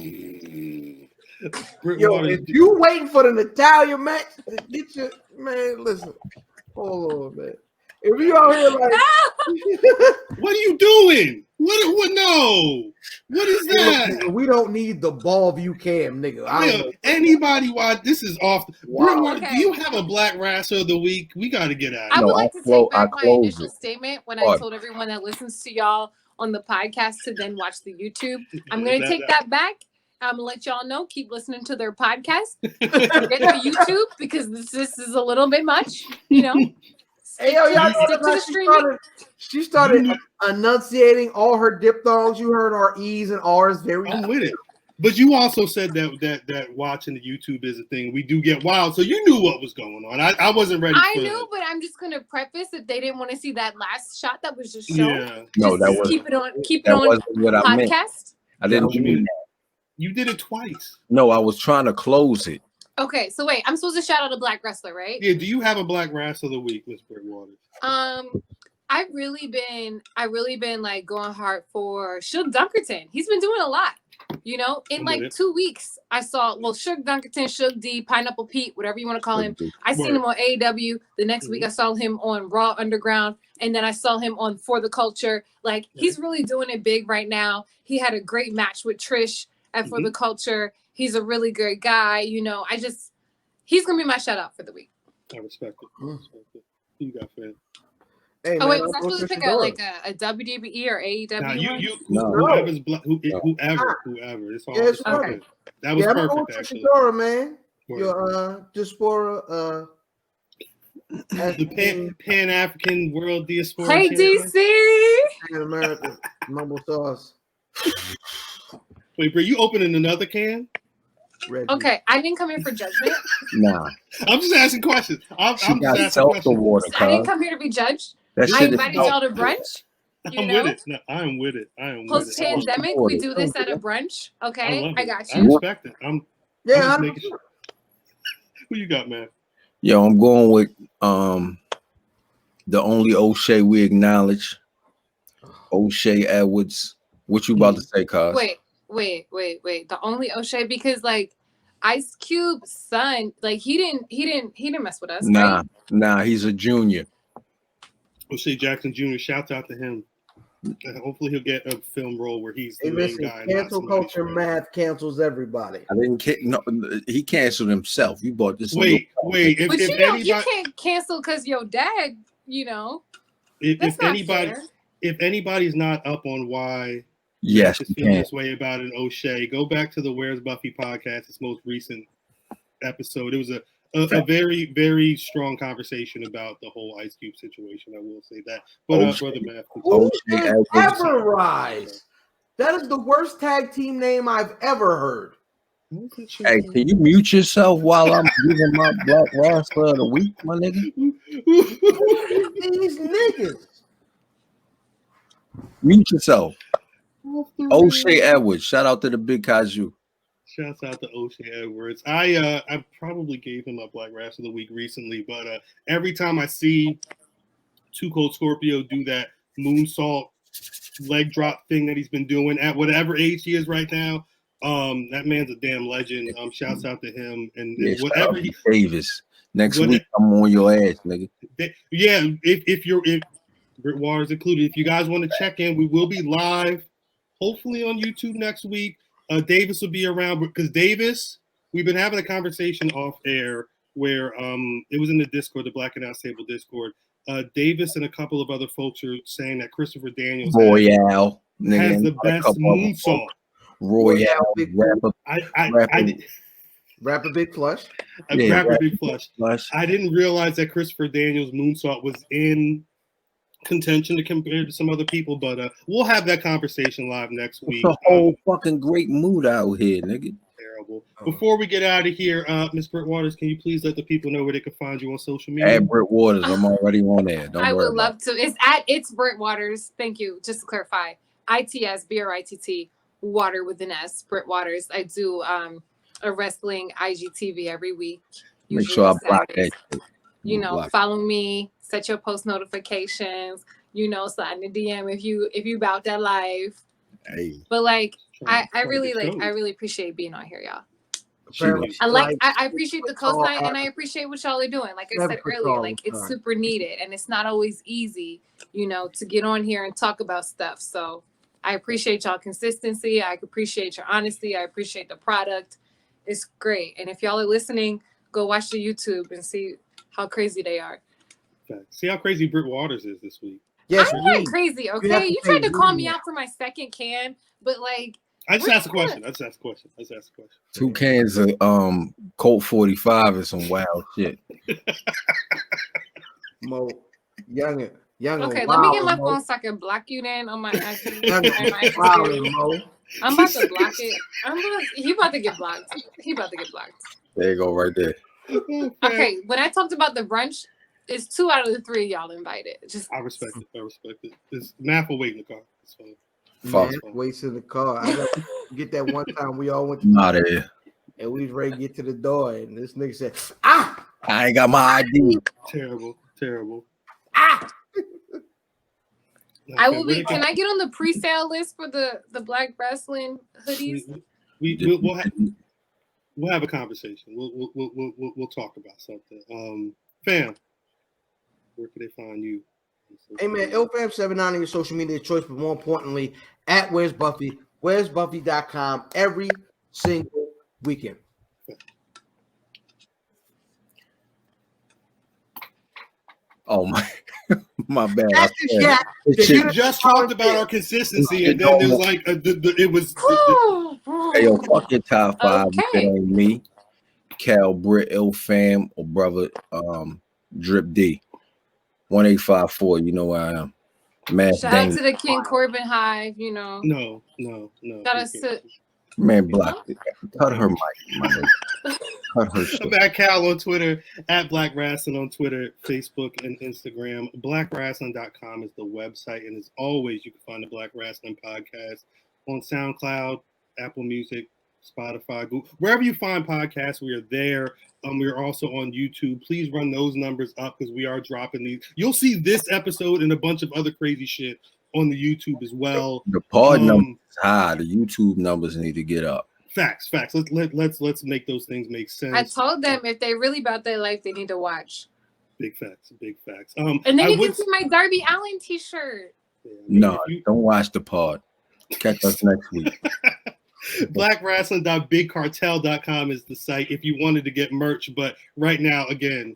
Britt Yo, Waters, if you waiting for the Natalia match, get your man. Listen, hold on, man. If you out here like, what are you doing? What? No. What is that? we don't need the ball view cam, nigga. I don't know. Anybody watch? This is off. Wow. Britt, do you have a black wrestler of the week? We got to get out. I of would here. like to take back my initial statement when I told everyone that listens to y'all on the podcast to then watch the YouTube. I'm going to take that back. I'm going to let y'all know. Keep listening to their podcast. Forget the YouTube because this is a little bit much, you know. Hey, yo, y'all Stick to the streaming. She started enunciating all her diphthongs. You heard our E's and R's very I'm with it. But you also said that watching the YouTube is a thing. We do get wild. So you knew what was going on. I wasn't ready I for knew, it. but I'm just going to preface if they didn't want to see that last shot that was just shown. Yeah. No, that was keep it on. Keep it that on wasn't what I meant. podcast. I didn't mean that. You did it twice. No, I was trying to close it. Okay, so wait, I'm supposed to shout out a black wrestler, right? Yeah. Do you have a black wrestler of the week, Miss Britt Waters? I've really been like going hard for Suge Dunkerton. He's been doing a lot. You know, in like 2 weeks, I saw Suge Dunkerton, Suge D, Pineapple Pete, whatever you want to call him. I seen him on AEW. The next week, I saw him on Raw Underground, and then I saw him on For the Culture. Like he's really doing it big right now. He had a great match with Trish at For the Culture. He's a really good guy. You know, he's gonna be my shout out for the week. I respect it. Who you got, fan? Hey, oh man, wait, was I supposed to pick a WWE or AEW? Whoever's black, whoever. It's all it's okay. That was perfect, actually. Dora, man. Your diaspora, the Pan African World Diaspora. Hey, DC. Pan American mumble sauce. Wait, bro, you opening another can? Reggie. Okay, I didn't come here for judgment. Nah, I'm just asking questions. I'm just asking questions. Water, I didn't come here to be judged. I invited y'all to brunch. I'm with it. No, I am with it. Post pandemic, we do this at a brunch. Okay, I got you. I respect it. I'm Yeah. making sure. Who you got, man? Yo, I'm going with the only O'Shea we acknowledge, O'Shea Edwards. What you about to say, Cos? Wait. The only O'Shea, because like Ice Cube's son, like he didn't mess with us. Nah, right? nah, he's a junior. O'Shea Jackson Jr. Shouts out to him. Hopefully he'll get a film role where he's the main guy. Cancel culture math cancels everybody. I didn't. No, he canceled himself. You bought this. Wait. But you can't cancel because your dad. You know. If anybody's not up on why. Yes, you feel this way about an O'Shea, go back to the Where's Buffy podcast, its most recent episode. It was a very, very strong conversation about the whole Ice Cube situation. I will say that. But Brother Math, ever rise. That is the worst tag team name I've ever heard. Hey, can you mute yourself while I'm giving my black wrestler of the week, my nigga? These niggas. Mute yourself. O'Shea Edwards. Shout out to the Big Kaiju. Shouts out to O'Shea Edwards. I probably gave him a black wrestler of the week recently, but every time I see Too Cold Scorpio do that moonsault leg drop thing that he's been doing at whatever age he is right now, that man's a damn legend. Shouts out to him and whatever he Davis. Next week I'm on your ass, nigga. If Britt Waters included, if you guys want to check in, we will be live. Hopefully on YouTube next week. Davis will be around because Davis, we've been having a conversation off air where it was in the Discord, the Black and Out Table Discord. Davis and a couple of other folks are saying that Christopher Daniels Royale has the best moonsault. Royale, Rapper Big Flush. Rapper Big Flush. I didn't realize that Christopher Daniels' moonsault was in contention to compare to some other people, but we'll have that conversation live next week. It's a whole fucking great mood out here, nigga. Terrible. Before we get out of here, Miss Britt Waters, can you please let the people know where they can find you on social media? At Britt Waters, I'm already on there. I would love to. It's Britt Waters. Thank you. Just to clarify, ITS BRITT Water with an S. Britt Waters. I do a wrestling IGTV every week. Make sure I block that. Follow me. Set your post notifications. Slide in the DM if you about that life. Hey. But I really appreciate being on here, y'all. I appreciate the cosign and I appreciate what y'all are doing. Like I said earlier, it's super needed and it's not always easy, to get on here and talk about stuff. So I appreciate y'all consistency. I appreciate your honesty. I appreciate the product. It's great. And if y'all are listening, go watch the YouTube and see how crazy they are. See how crazy Britt Waters is this week. Yes, I'm not crazy, okay? You tried to call me out for my second can, but I just asked a question. I just asked a question. 2 cans of Colt 45 and some wild shit. Mo, young. Okay, let me get my phone so I can block you then on my IG. I'm about to block it. He about to get blocked. There you go, right there. Okay, when I talked about the brunch, it's 2 out of the 3 y'all invited. I respect it. This math will wait in the car. It's fine. Waits in the car. I got to get that one time we all went Not here. And we was ready to get to the door, and this nigga said, I ain't got my ID. Terrible. I will be. Can I get on the pre-sale list for the Black Rasslin hoodies? We'll have a conversation. We'll talk about something. Fam, where can they find you? Hey man, IlFam79 on your social media choice, but more importantly, at Where's Buffy, where'sbuffy.com every single weekend. Oh my bad. You just talked about our consistency, and then there's it was. Hey yo, fuck your top 5. Okay. It ain't me, Cal, Britt, IlFam, or brother Drip D. 1854. You know where I am. Shout out to the King Corbin Hive. No. Shout out to. Man, block it. Cut her mic, my nigga. Cut her shit. I'm at Cal on Twitter, at Black Rasslin on Twitter, Facebook, and Instagram. BlackRasslin.com is the website. And as always, you can find the Black Rasslin podcast on SoundCloud, Apple Music, Spotify, Google. Wherever you find podcasts, we are there. We are also on YouTube. Please run those numbers up because we are dropping these. You'll see this episode and a bunch of other crazy shit on the YouTube as well. The pod numbers is high. The YouTube numbers need to get up. Facts. Let's make those things make sense. I told them if they really about their life, they need to watch. Big facts. And then you can see my Darby Allin t-shirt. No, don't watch the pod. Catch us next week. BlackRasslin.BigCartel.com is the site if you wanted to get merch, but right now, again,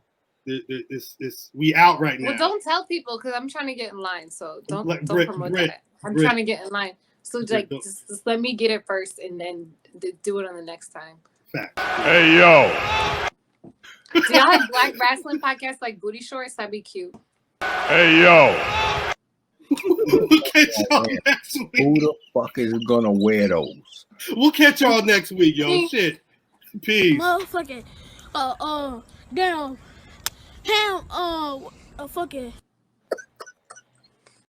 we out right now. Well, don't tell people because I'm trying to get in line, so don't promote that. I'm trying to get in line, so just let me get it first and then do it on the next time. Fact. Hey yo. Do y'all have Black Rasslin podcasts like booty shorts? That'd be cute. Hey yo. We'll catch y'all next week. Who the fuck is gonna wear those? We'll catch y'all next week, yo. Shit. Peace. Motherfucking, damn, fucking.